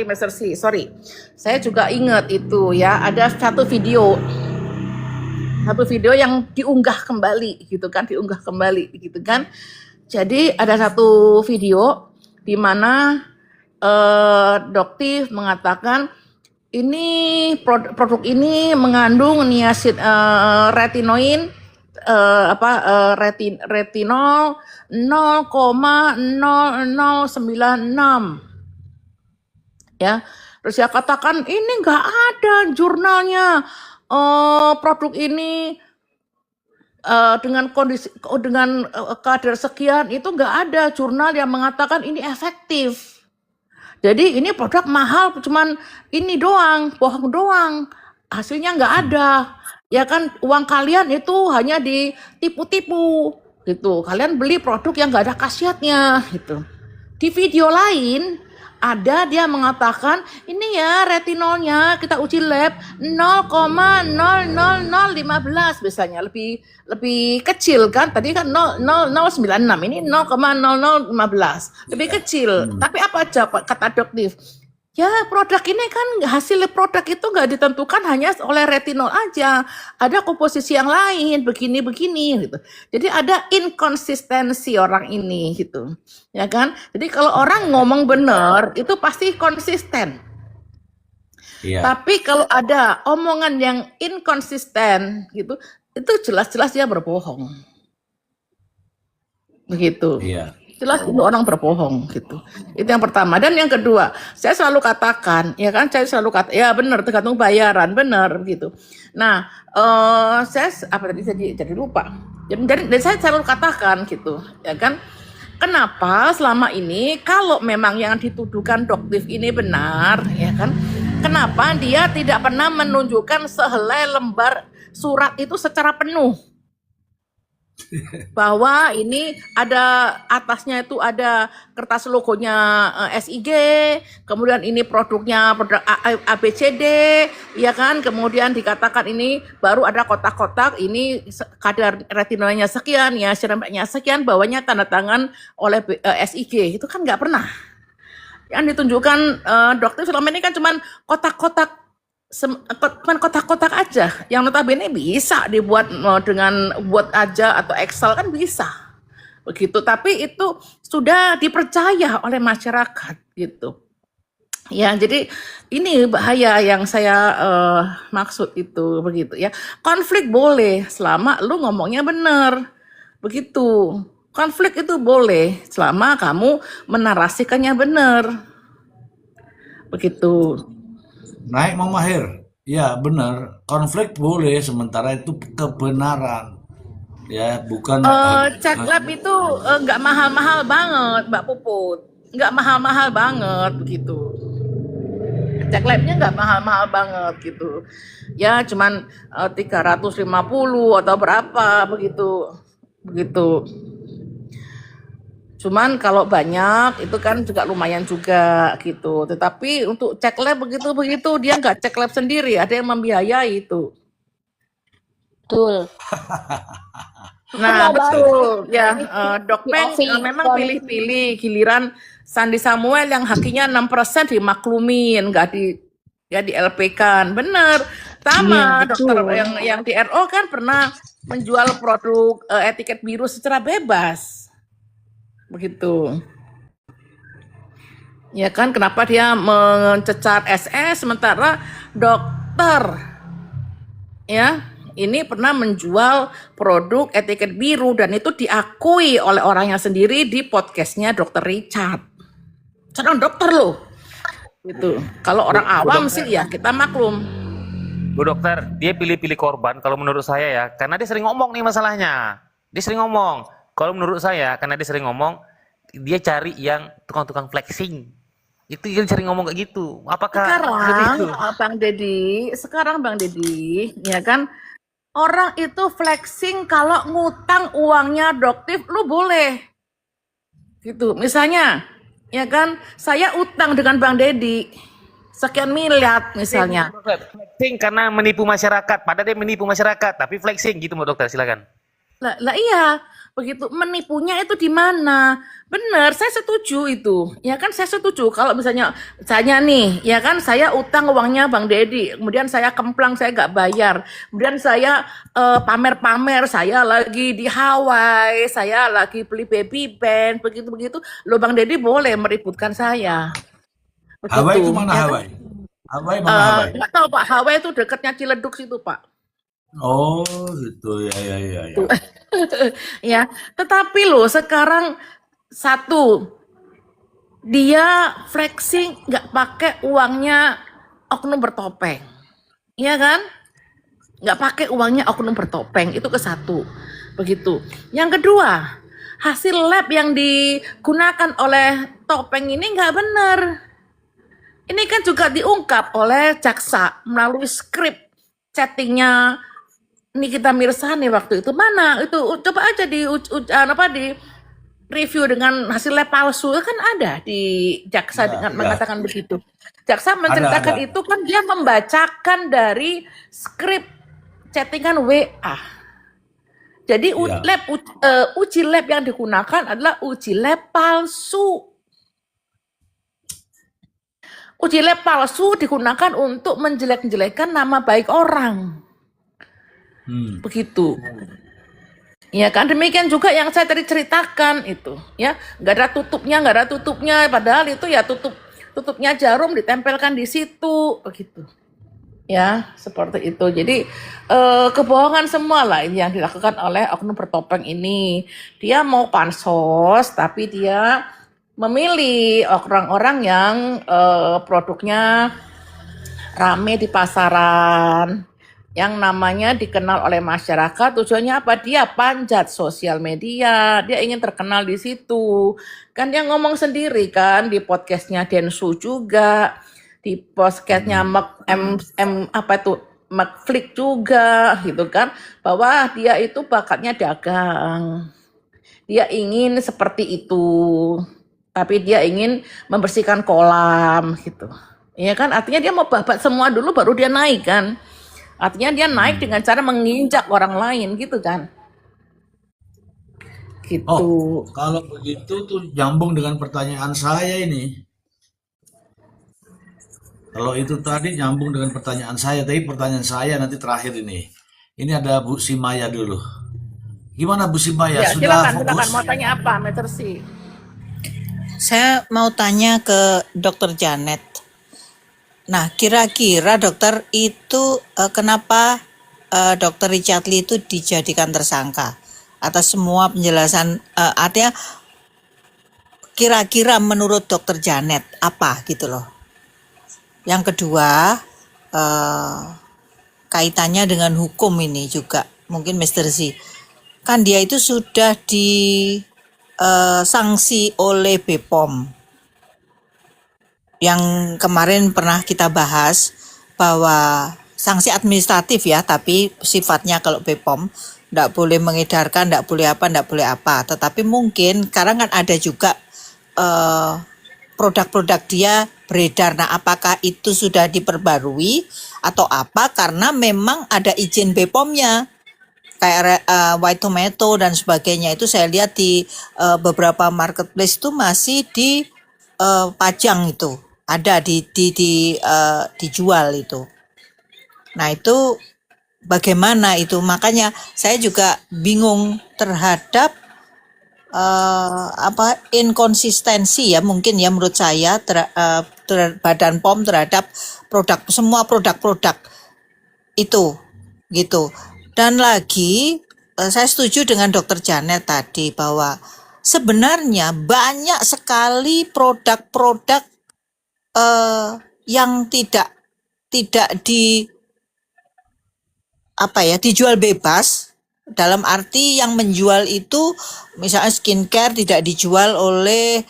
Mr. C. Sorry. Saya juga ingat itu ya. Ada satu video yang diunggah kembali gitu kan. Jadi ada satu video di mana Dokti mengatakan ini produk ini mengandung niacin retinoin retinol 0,0096 ya. Terus dia katakan ini nggak ada jurnalnya produk ini dengan kondisi dengan kadar sekian, itu nggak ada jurnal yang mengatakan ini efektif. Jadi ini produk mahal, cuman ini doang, bohong doang, hasilnya nggak ada. Ya kan, uang kalian itu hanya ditipu-tipu gitu. Kalian beli produk yang nggak ada khasiatnya gitu. Di video lain ada dia mengatakan ini ya retinolnya kita uji lab 0,00015 biasanya, lebih kecil kan, tadi kan 0,096, ini 0,0015 lebih kecil. Tapi apa aja kata Doktif? Ya produk ini kan hasil produk itu nggak ditentukan hanya oleh retinol aja, ada komposisi yang lain begini gitu. Jadi ada inkonsistensi orang ini gitu, ya kan? Jadi kalau orang ngomong benar itu pasti konsisten. Iya. Tapi kalau ada omongan yang inkonsisten gitu, itu jelas-jelas dia berbohong. Begitu. Iya. Jelas itu orang berbohong gitu. Itu yang pertama. Dan yang kedua, saya selalu katakan, ya kan, ya benar, tergantung bayaran, benar gitu. Nah, saya jadi lupa. Jadi saya selalu katakan gitu, ya kan. kenapa selama ini kalau memang yang dituduhkan Doktif ini benar, ya kan? Kenapa dia tidak pernah menunjukkan sehelai lembar surat itu secara penuh? Bahwa ini ada atasnya itu ada kertas logonya SIG, kemudian ini produknya produk ABCD, ya kan? Kemudian dikatakan ini baru ada kotak-kotak, ini kadar retinolnya sekian, ya serempaknya sekian, bawahnya tanda tangan oleh SIG. Itu kan nggak pernah. Yang ditunjukkan dokter selama ini kan cuman kotak-kotak cuman kotak-kotak aja yang notabene bisa dibuat dengan Word aja atau Excel kan bisa begitu, tapi itu sudah dipercaya oleh masyarakat gitu ya. Jadi ini bahaya yang saya maksud itu begitu ya. Konflik boleh selama lu ngomongnya benar begitu. Konflik itu boleh selama kamu menarasikannya benar begitu. Naik Mama Mahir. Ya benar, konflik boleh sementara itu kebenaran. Ya, bukan Cek lab itu nggak mahal-mahal banget, Mbak Puput. Nggak mahal-mahal banget begitu. Cek labnya nggak mahal-mahal banget gitu. Ya cuman 350 atau berapa begitu. Begitu. Cuman kalau banyak itu kan juga lumayan juga gitu. Tetapi untuk cek lab begitu dia nggak cek lab sendiri, ada yang membiayai itu. Betul. Nah Mau bahas betul ya, di Dokpeng OVI memang Pon. pilih-pilih, giliran Sandi Samuel yang hakinya 6% dimaklumin, nggak di LP kan, bener. Sama Iya, dokter betul. yang di RO kan pernah menjual produk etiket biru secara bebas, begitu. Ya kan, kenapa dia mencecar SS sementara dokter ya ini pernah menjual produk etiket biru dan itu diakui oleh orangnya sendiri di podcastnya Dokter Richard. Sedang dokter loh, gitu. Kalau orang awam sih ya kita maklum. Bu dokter, dia pilih-pilih korban kalau menurut saya ya, karena dia sering ngomong nih masalahnya. Dia sering ngomong. Kalau menurut saya, karena dia sering ngomong, dia cari yang tukang-tukang flexing. Itu dia sering ngomong kayak gitu. Apakah seperti Sekarang itu? Bang Dedi, ya kan orang itu flexing kalau ngutang uangnya Doktif, lu boleh. Gitu. Misalnya, ya kan saya utang dengan Bang Dedi sekian miliar misalnya. Flexing karena menipu masyarakat. Padahal dia menipu masyarakat, tapi flexing gitu, Bu dokter. Silakan. Lah iya, begitu menipunya itu di mana? Benar, saya setuju itu. Ya kan saya setuju kalau misalnya nih, ya kan saya utang uangnya Bang Dedi, kemudian saya kemplang, saya nggak bayar. Kemudian saya pamer-pamer, saya lagi di Hawaii, saya lagi beli baby band, begitu-begitu. Lo Bang Dedi boleh meributkan saya. Hawaii itu Begitu, mana ya kan? Hawaii? Hawaii mana Hawaii? Nggak tahu Pak, Hawaii itu dekatnya Ciledug situ Pak. Oh, gitu ya. Ya, tetapi loh sekarang satu dia flexing nggak pakai uangnya oknum bertopeng, iya kan? Nggak pakai uangnya oknum bertopeng, itu ke satu, begitu. Yang kedua, hasil lab yang digunakan oleh topeng ini nggak benar. Ini kan juga diungkap oleh jaksa melalui skrip chattingnya Nikita Mirzani waktu itu. Mana itu, coba aja di review dengan hasil lab palsu, kan ada di jaksa dengan mengatakan begitu. Jaksa menceritakan Ada. itu kan dia membacakan dari skrip chattingan WA. Jadi Ya. uji lab yang digunakan adalah uji lab palsu. Uji lab palsu digunakan untuk menjelek-jelekan nama baik orang. Begitu. Ya kan, demikian juga yang saya tadi ceritakan itu, ya nggak ada tutupnya, padahal itu ya tutupnya jarum ditempelkan di situ, begitu. Ya, seperti itu. Jadi kebohongan semua lah yang dilakukan oleh oknum bertopeng ini. Dia mau pansos, tapi dia memilih orang-orang yang produknya rame di pasaran. yang namanya dikenal oleh masyarakat. Tujuannya apa? Dia panjat sosial media, dia ingin terkenal di situ. Kan dia ngomong sendiri kan di podcastnya Densu juga, di podcastnya McFlick juga gitu kan, bahwa dia itu bakatnya dagang. Dia ingin seperti itu, tapi dia ingin membersihkan kolam gitu. Ya kan, artinya dia mau babat semua dulu baru dia naik kan. Artinya dia naik dengan cara menginjak orang lain gitu kan. Gitu. Oh, kalau begitu tuh nyambung dengan pertanyaan saya ini. Kalau itu tadi nyambung dengan pertanyaan saya, tapi pertanyaan saya nanti terakhir ini. Ini ada Bu Simaya dulu. Gimana Bu Simaya? Ya, Sudah silakan fokus? mau tanya apa, Metersi? Saya mau tanya ke Dokter Janet. Nah, kira-kira dokter itu kenapa Dokter Richard Lee itu dijadikan tersangka atas semua penjelasan, artinya kira-kira menurut Dokter Janet apa gitu loh. Yang kedua, kaitannya dengan hukum ini juga mungkin Mr. Z. Kan dia itu sudah sanksi oleh BPOM. Yang kemarin pernah kita bahas bahwa sanksi administratif ya, tapi sifatnya kalau BPOM tidak boleh mengedarkan, tidak boleh apa. Tetapi mungkin sekarang kan ada juga produk-produk dia beredar. Nah, apakah itu sudah diperbarui atau apa? Karena memang ada izin BPOM-nya. Kayak White Tomato dan sebagainya itu saya lihat di beberapa marketplace itu masih dipajang itu, ada dijual itu. Nah, itu bagaimana itu? Makanya saya juga bingung terhadap inkonsistensi ya mungkin ya menurut saya Badan POM terhadap semua produk-produk itu gitu. Dan lagi saya setuju dengan Dokter Janet tadi bahwa sebenarnya banyak sekali produk-produk yang tidak dijual bebas, dalam arti yang menjual itu misalnya skincare tidak dijual oleh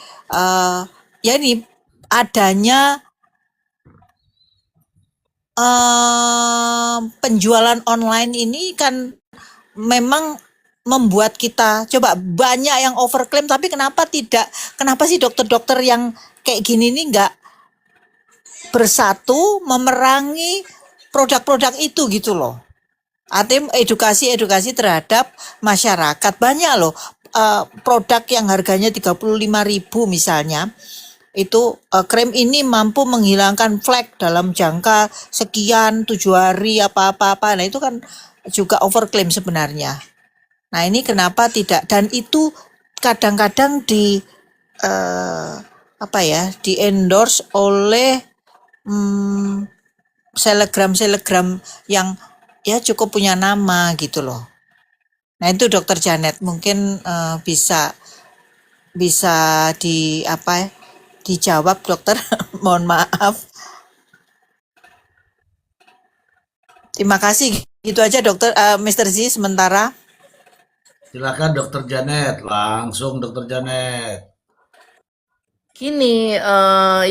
ya ini adanya penjualan online ini kan memang membuat kita coba banyak yang overclaim, tapi kenapa sih dokter-dokter yang kayak gini nih nggak bersatu memerangi produk-produk itu gitu loh. Artinya edukasi terhadap masyarakat. Banyak loh produk yang harganya 35.000 misalnya, itu krim ini mampu menghilangkan flek dalam jangka sekian 7 hari apa-apa. Nah, itu kan juga overclaim sebenarnya. Nah, ini kenapa tidak, dan itu kadang-kadang di endorse oleh selebgram yang ya cukup punya nama gitu loh. Nah, itu Dokter Janet mungkin bisa dijawab dokter. Mohon maaf. Terima kasih. Gitu aja dokter, Mr. Z sementara. Silakan Dokter Janet, langsung Dokter Janet. Gini,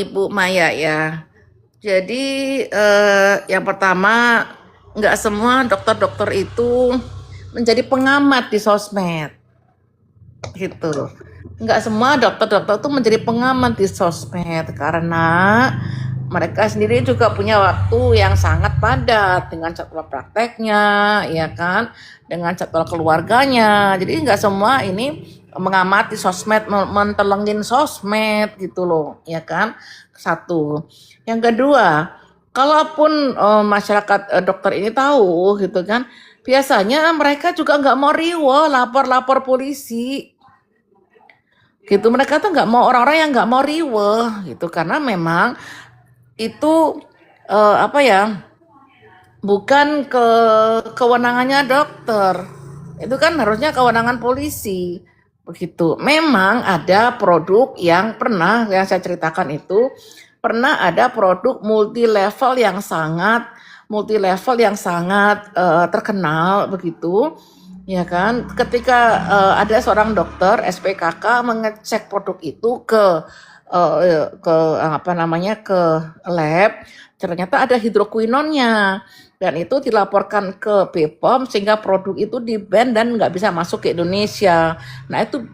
Ibu Maya ya. Jadi yang pertama, nggak semua dokter-dokter itu menjadi pengamat di sosmed, gitu. Nggak semua dokter-dokter itu menjadi pengamat di sosmed karena mereka sendiri juga punya waktu yang sangat padat dengan jadwal prakteknya, ya kan, dengan jadwal keluarganya. Jadi nggak semua ini mengamati sosmed, mentelengin sosmed gitu loh, ya kan. Satu. Yang kedua, kalaupun masyarakat dokter ini tahu gitu kan, biasanya mereka juga nggak mau riweh lapor polisi. Gitu, mereka tuh nggak mau, orang-orang yang nggak mau riweh gitu, karena memang itu bukan kewenangannya dokter, itu kan harusnya kewenangan polisi begitu. Memang ada produk yang saya ceritakan itu, pernah ada produk multi level yang sangat multi level yang sangat terkenal begitu. Ya kan, ketika ada seorang dokter SPKK mengecek produk itu ke apa namanya ke lab, ternyata ada hidroquinonnya dan itu dilaporkan ke BPOM sehingga produk itu di-ban dan nggak bisa masuk ke Indonesia. Nah itu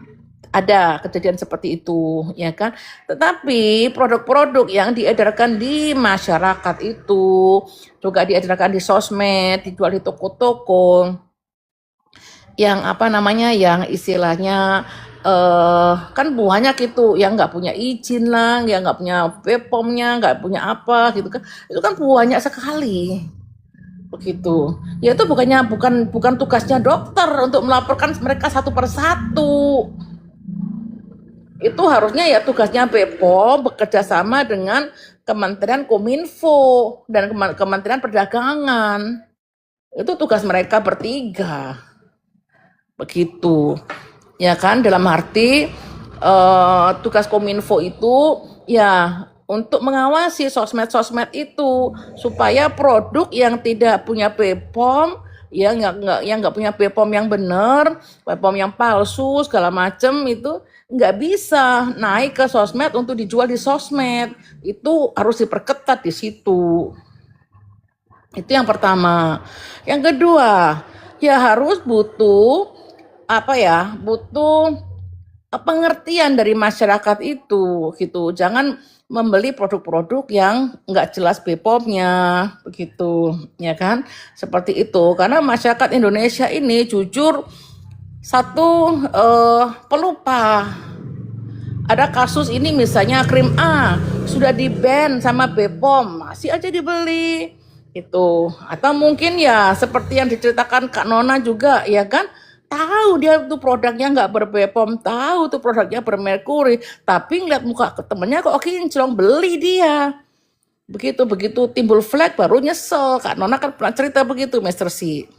ada kejadian seperti itu, ya kan. Tetapi produk-produk yang diedarkan di masyarakat itu juga diedarkan di sosmed, dijual di toko-toko, yang apa namanya, yang istilahnya kan banyak itu yang nggak punya izin lah, yang nggak punya BPOM-nya, nggak punya apa gitu kan, itu kan banyak sekali begitu. Ya itu bukan tugasnya dokter untuk melaporkan mereka satu persatu. Itu harusnya ya tugasnya BPOM bekerja sama dengan Kementerian Kominfo dan Kementerian Perdagangan. Itu tugas mereka bertiga. Begitu. Ya kan, dalam arti tugas Kominfo itu ya untuk mengawasi sosmed-sosmed itu supaya produk yang tidak punya BPOM yang nggak punya BPOM yang benar, BPOM yang palsu segala macam itu nggak bisa naik ke sosmed untuk dijual di sosmed. Itu harus diperketat di situ. Itu yang pertama. Yang kedua, ya harus butuh pengertian dari masyarakat itu gitu. Jangan membeli produk-produk yang nggak jelas BPOM-nya begitu, ya kan? Seperti itu. Karena masyarakat Indonesia ini jujur satu pelupa. Ada kasus ini misalnya krim A sudah di-ban sama BPOM, masih aja dibeli itu. Atau mungkin ya seperti yang diceritakan Kak Nona juga, ya kan? Tahu dia tuh produknya nggak ber-BPOM, tahu tuh produknya bermerkuri, tapi ngeliat muka ke temennya kok kinclong, beli dia. Begitu timbul flag baru nyesel. Kak Nona kan pernah cerita begitu, Master C.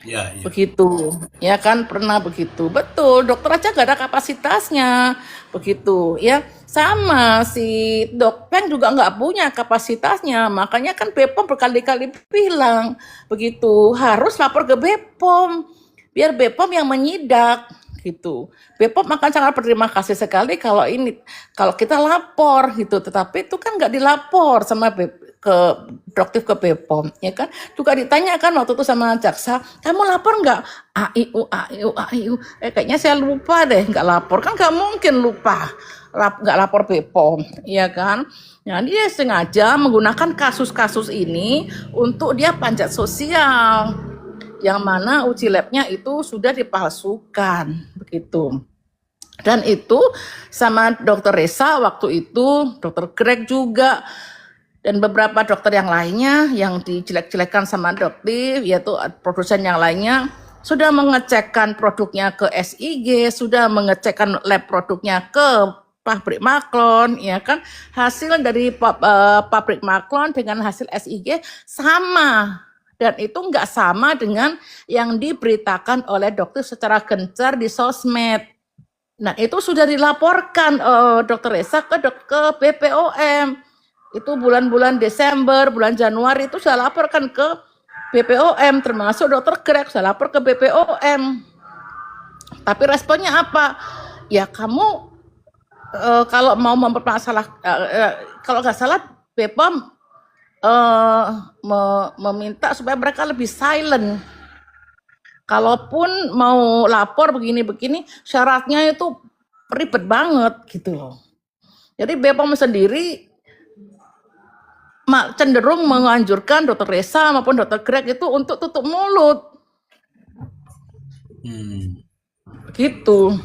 Ya, ya. Begitu, ya kan pernah begitu. Betul, dokter aja gak ada kapasitasnya. Begitu, ya. Sama si Dokpeng juga nggak punya kapasitasnya. Makanya kan BPOM berkali-kali bilang begitu, harus lapor ke BPOM. Biar BPOM yang menyidak gitu. BPOM akan sangat berterima kasih sekali kalau kita lapor gitu. Tetapi itu kan nggak dilapor sama ke BPOM, ya kan? Juga ditanyakan waktu itu sama jaksa, kamu lapor nggak? AIU. Kayaknya saya lupa deh, nggak lapor kan nggak mungkin lupa, nggak lapor BPOM, ya kan? Nah dia sengaja menggunakan kasus-kasus ini untuk dia panjat sosial, yang mana uji labnya itu sudah dipalsukan, begitu. Dan itu sama Dokter Resa waktu itu, Dokter Greg juga, dan beberapa dokter yang lainnya yang dijelek-jelekan sama Doktiv, yaitu produsen yang lainnya, sudah mengecekkan produknya ke SIG, sudah mengecekkan lab produknya ke pabrik Maklon, ya kan? Hasil dari pabrik Maklon dengan hasil SIG sama. Dan itu nggak sama dengan yang diberitakan oleh dokter secara gencar di sosmed. Nah itu sudah dilaporkan Dokter Resa ke BPOM. Itu bulan-bulan Desember, bulan Januari itu saya laporkan ke BPOM, termasuk Dokter Greg saya lapor ke BPOM. Tapi responnya apa? Ya kamu kalau mau mempermasalah, kalau nggak salah BPOM meminta supaya mereka lebih silent. Kalaupun mau lapor begini-begini, syaratnya itu ribet banget gitu loh. Jadi BPOM sendiri cenderung menganjurkan Dokter Resa maupun Dokter Greg itu untuk tutup mulut. Gitu.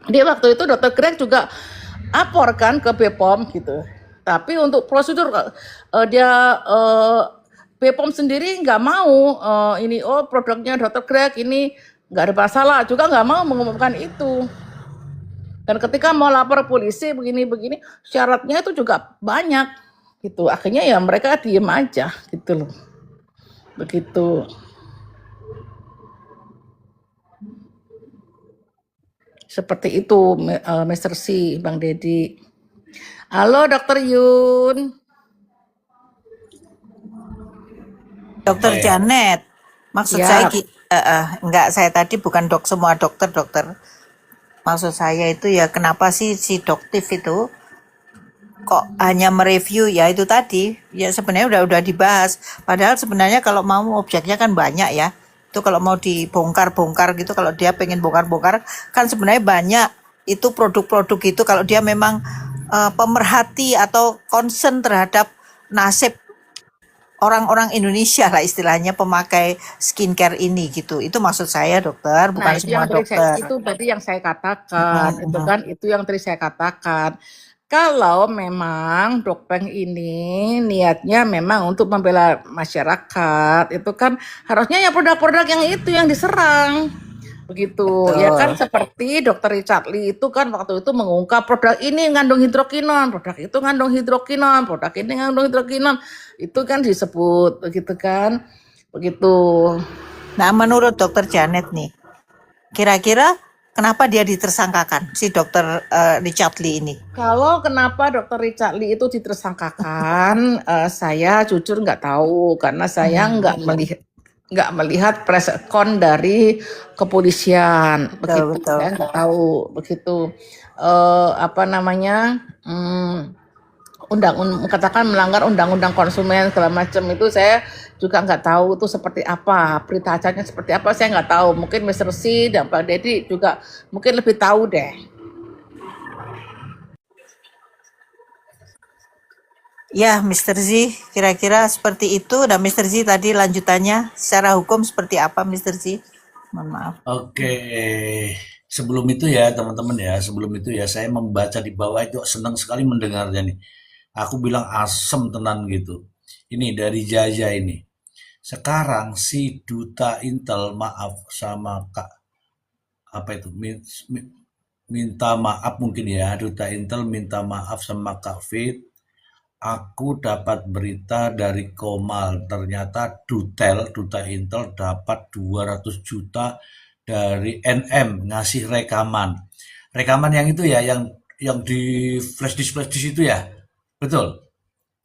Jadi waktu itu Dokter Greg juga laporkan ke BPOM gitu. Tapi untuk prosedur BPOM sendiri nggak mau produknya Dokter Greg ini nggak ada masalah, juga nggak mau mengumumkan itu. Dan ketika mau lapor polisi begini-begini, syaratnya itu juga banyak gitu. Akhirnya ya mereka diem aja gitu loh. Begitu. Seperti itu Mr. C, Bang Dedi. Halo Dokter Yun. Dokter Oke. Janet, maksud saya Ya, enggak, saya tadi bukan semua dokter. Maksud saya itu ya kenapa sih si doktif itu kok hanya mereview ya itu tadi ya sebenarnya udah dibahas. Padahal sebenarnya kalau mau objeknya kan banyak ya. Itu kalau mau dibongkar-bongkar gitu, kalau dia pengen bongkar-bongkar kan sebenarnya banyak itu produk-produk itu kalau dia memang pemerhati atau concern terhadap nasib orang-orang Indonesia lah istilahnya pemakai skincare ini gitu. Itu maksud saya dokter, nah bukan itu semua yang tadi dokter. itu tadi yang saya katakan, itu kan itu yang tadi saya katakan. Kalau memang Dokpeng ini niatnya memang untuk membela masyarakat, itu kan harusnya ya produk-produk yang itu yang diserang. Begitu. Ya kan Betul. seperti Dr. Richard Lee itu kan waktu itu mengungkap produk ini ngandung hidrokinon, produk itu ngandung hidrokinon, produk ini ngandung hidrokinon. Itu kan disebut begitu kan. Begitu. Nah, menurut dokter Janet nih, kira-kira kenapa dia ditersangkakan si dokter Richard Lee ini? Kalau kenapa Dr. Richard Lee itu ditersangkakan, saya jujur nggak tahu karena saya nggak melihat press account dari kepolisian begitu. Betul. Saya nggak tahu begitu. Apa namanya? Katakan melanggar undang-undang konsumen segala macam itu saya juga nggak tahu itu seperti apa, berita acaranya seperti apa saya nggak tahu. Mungkin Mr. C dan Pak Dedi juga mungkin lebih tahu deh. Ya, Mr. Z, kira-kira seperti itu. Dan Mr. Z tadi lanjutannya secara hukum seperti apa, Mr. Z? Mohon maaf. Oke, sebelum itu ya teman-teman ya, sebelum itu ya saya membaca di bawah itu senang sekali mendengarnya nih. Aku bilang asem tenan gitu. Ini dari Jaja ini. Sekarang si Duta Intel maaf sama Kak apa itu minta maaf mungkin ya Duta Intel minta maaf sama Kak Fit. Aku dapat berita dari Komal, ternyata Duta Intel dapat 200 juta dari NM ngasih rekaman. Rekaman yang itu ya, yang di flash disk itu ya. Betul,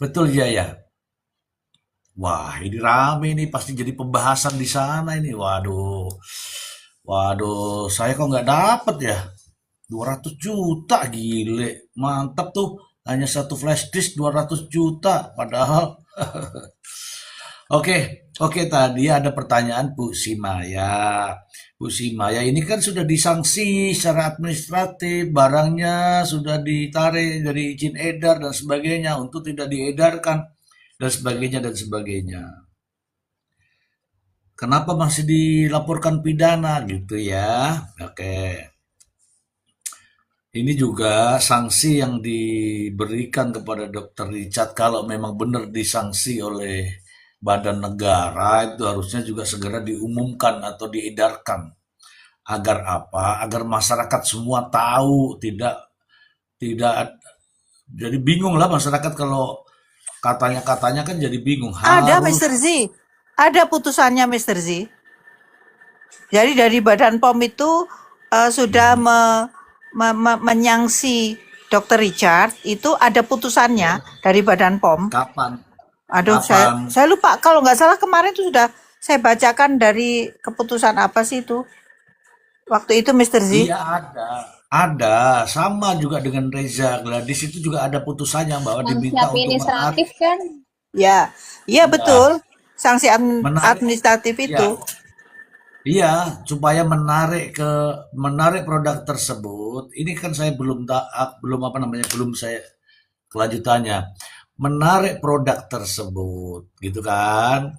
betul ya ya. Wah, ini rame nih pasti jadi pembahasan di sana ini. Waduh, waduh, saya kok nggak dapet ya. 200 juta gile, mantap tuh. Hanya satu flash disk 200 juta, padahal oke, tadi ada pertanyaan Bu Simaya. Bu Simaya ini kan sudah disanksi secara administratif, barangnya sudah ditarik dari izin edar dan sebagainya untuk tidak diedarkan dan sebagainya dan sebagainya. Kenapa masih dilaporkan pidana gitu ya? Oke. Ini juga sanksi yang diberikan kepada Dr. Richard kalau memang benar disanksi oleh badan negara itu harusnya juga segera diumumkan atau diedarkan. Agar apa? Agar masyarakat semua tahu, tidak jadi bingung lah masyarakat kalau katanya kan jadi bingung. Ada, Harus Mr. Z. Ada putusannya, Mr. Z. Jadi dari Badan POM itu sudah menyangsi Dr. Richard, itu ada putusannya dari Badan POM. kapan? Aduh, Kapan? saya lupa. Kalau nggak salah kemarin itu sudah saya bacakan dari keputusan apa sih itu? Waktu itu, Mr. Z. Iya ada, sama juga dengan Reza Gladys itu juga ada putusannya bahwa Sanksi diminta untuk administratif kan? Ya, iya betul. Sanksi menarik, administratif ya, itu. iya, supaya menarik produk tersebut. Ini kan saya belum apa namanya, belum saya kelanjutannya. Menarik produk tersebut, gitu kan?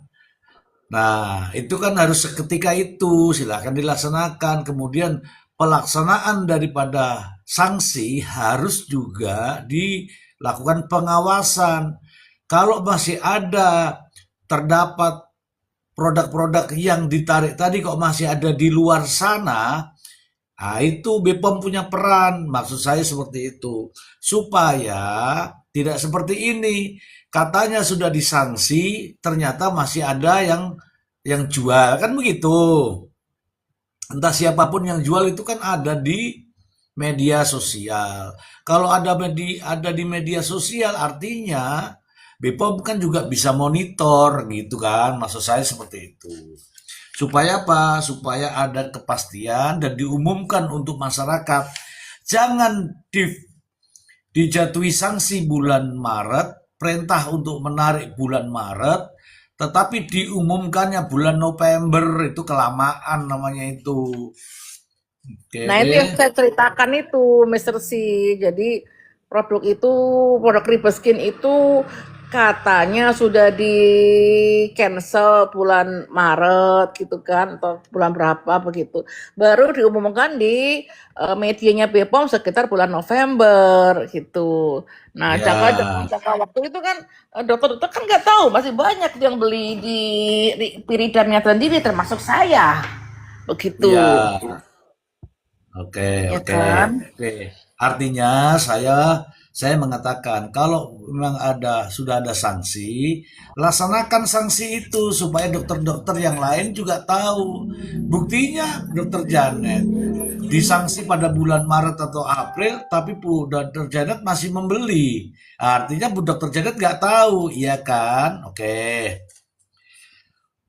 Nah, itu kan harus seketika itu, silakan dilaksanakan. Kemudian pelaksanaan daripada sanksi harus juga dilakukan pengawasan. Kalau masih terdapat produk-produk yang ditarik tadi kok masih ada di luar sana, nah itu BPOM punya peran. Maksud saya seperti itu. Supaya tidak seperti ini. Katanya sudah disanksi, ternyata masih ada yang jual. Kan begitu. Entah siapapun yang jual itu kan ada di media sosial. Kalau ada di media sosial artinya BPOM kan juga bisa monitor gitu kan, maksud saya seperti itu. Supaya apa? Supaya ada kepastian dan diumumkan untuk masyarakat. Jangan dijatuhi sanksi bulan Maret, perintah untuk menarik bulan Maret, tetapi diumumkannya bulan November, itu kelamaan namanya itu. Oke. Nah, itu yang saya ceritakan itu, Mr. C. Jadi produk Ribeskin itu katanya sudah di cancel bulan Maret gitu kan, atau bulan berapa begitu. Baru diumumkan di medianya BPOM sekitar bulan November gitu. Nah, Ya, jangka waktu itu kan dokter-dokter kan nggak tahu, masih banyak yang beli di Piridamnya sendiri, termasuk saya begitu, ya. Oke, ya oke, kan? oke. Artinya saya mengatakan kalau memang sudah ada sanksi, laksanakan sanksi itu supaya dokter-dokter yang lain juga tahu. Buktinya Dokter Janet disanksi pada bulan Maret atau April, tapi Dokter Janet masih membeli. Artinya Bu Dokter Janet nggak tahu, iya kan? Oke.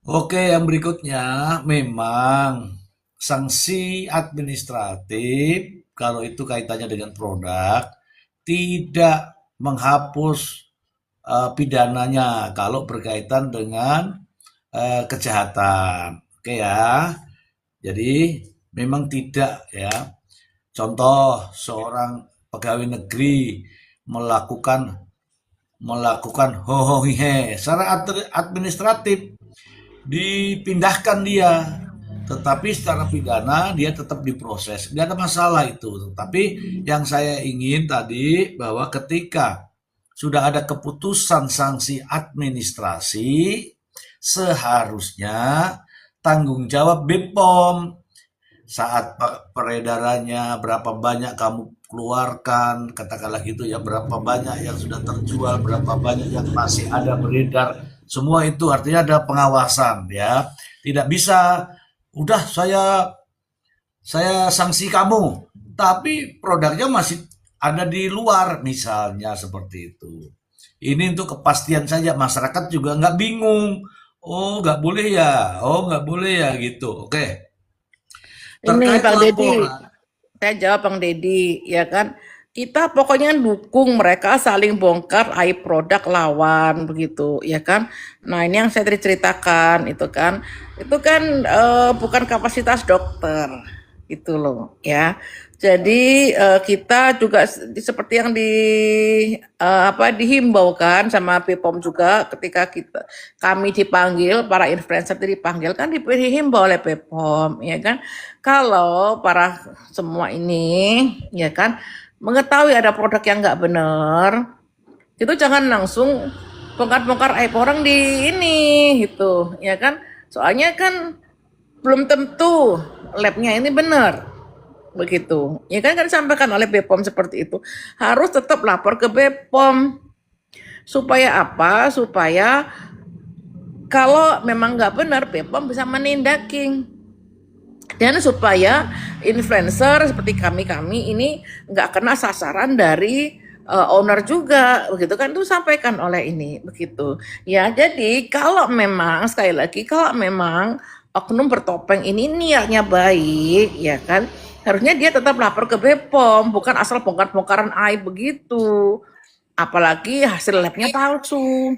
Oke, yang berikutnya memang sanksi administratif kalau itu kaitannya dengan produk tidak menghapus pidananya kalau berkaitan dengan kejahatan. Oke ya. Jadi memang tidak ya. Contoh seorang pegawai negeri melakukan hohohihe secara administratif dipindahkan dia, tetapi secara pidana dia tetap diproses, nggak ada masalah itu. Tapi yang saya ingin tadi bahwa ketika sudah ada keputusan sanksi administrasi, seharusnya tanggung jawab BPOM saat peredarannya, berapa banyak kamu keluarkan, katakanlah gitu ya, berapa banyak yang sudah terjual, berapa banyak yang masih ada beredar, semua itu artinya ada pengawasan ya. Tidak bisa udah saya sanksi kamu, tapi produknya masih ada di luar, misalnya seperti itu. Ini untuk kepastian saja, masyarakat juga nggak bingung. Oh nggak boleh ya, oh nggak boleh ya gitu. Oke. Ini Terkait Bang Dedi, laporan, saya jawab Bang Dedi, ya kan? Kita pokoknya dukung mereka saling bongkar aib produk lawan begitu, ya kan? Nah, ini yang saya tadi ceritakan itu kan bukan kapasitas dokter, itu loh, ya. Jadi kita juga seperti yang dihimbau kan sama BPOM juga ketika kami dipanggil, para influencer dipanggil kan dihimbau oleh BPOM, ya kan? Kalau para semua ini, ya kan, mengetahui ada produk yang nggak benar, itu jangan langsung bongkar-bongkar aib orang di ini, gitu, ya kan? Soalnya kan belum tentu labnya ini benar, begitu. Ya kan disampaikan oleh BPOM seperti itu. Harus tetap lapor ke BPOM. Supaya apa? Supaya kalau memang nggak benar, BPOM bisa menindaking. Dan supaya influencer seperti kami ini nggak kena sasaran dari owner juga, begitu kan, itu sampaikan oleh ini, begitu. Ya, jadi kalau memang sekali lagi kalau memang oknum bertopeng ini niatnya baik, ya kan, harusnya dia tetap lapor ke BPOM, bukan asal bongkar-bongkaran aib begitu. Apalagi hasil labnya palsu.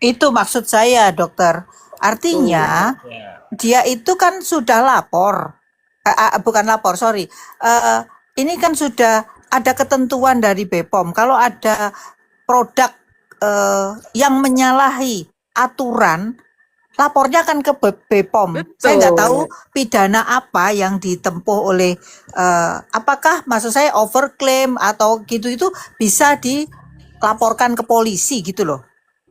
Itu maksud saya, dokter. Artinya dia itu kan sudah lapor, bukan lapor, sorry. Ini kan sudah ada ketentuan dari BPOM. Kalau ada produk yang menyalahi aturan, lapornya kan ke BPOM. Saya nggak tahu pidana apa yang ditempuh oleh, apakah maksud saya overclaim atau gitu, itu bisa dilaporkan ke polisi gitu loh.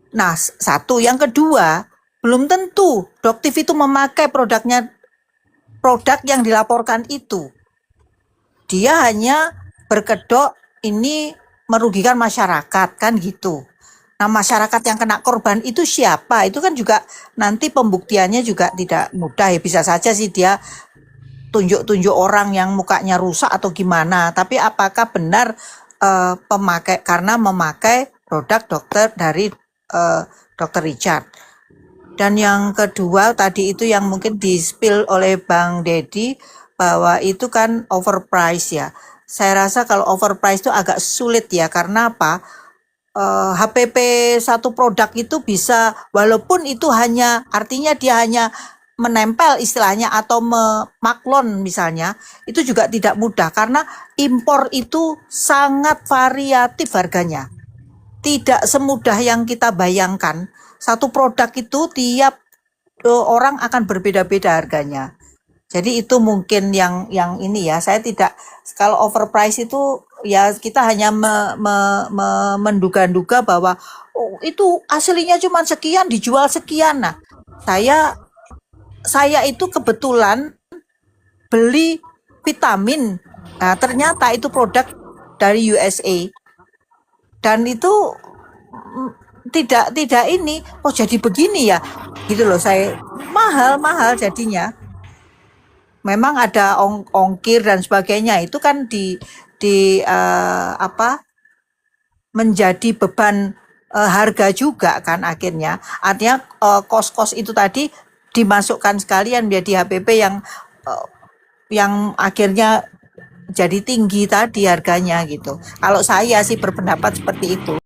Nah, satu. Yang kedua, belum tentu Doktiv itu memakai produk yang dilaporkan itu. Dia hanya berkedok ini merugikan masyarakat, kan gitu. Nah, masyarakat yang kena korban itu siapa? Itu kan juga nanti pembuktiannya juga tidak mudah ya. Bisa saja sih dia tunjuk-tunjuk orang yang mukanya rusak atau gimana. Tapi apakah benar karena memakai produk dokter dari Dr. Richard. Dan yang kedua tadi itu yang mungkin di-spill oleh Bang Dedi bahwa itu kan overprice ya. Saya rasa kalau overprice itu agak sulit ya, karena apa? HPP satu produk itu bisa, walaupun itu hanya artinya dia hanya menempel istilahnya atau memaklon misalnya, itu juga tidak mudah karena impor itu sangat variatif harganya. Tidak semudah yang kita bayangkan. Satu produk itu tiap orang akan berbeda-beda harganya. Jadi itu mungkin yang ini ya. Saya tidak, kalau overprice itu ya kita hanya menduga-duga bahwa oh, itu aslinya cuma sekian dijual sekian. Nah, saya itu kebetulan beli vitamin. Nah, ternyata itu produk dari USA. Dan itu tidak ini, oh jadi begini ya, gitu loh. Saya mahal jadinya. Memang ada ongkir dan sebagainya, itu kan apa, menjadi beban harga juga kan akhirnya. Artinya kos-kos itu tadi dimasukkan sekalian menjadi HPP yang akhirnya jadi tinggi tadi harganya gitu. Kalau saya sih berpendapat seperti itu.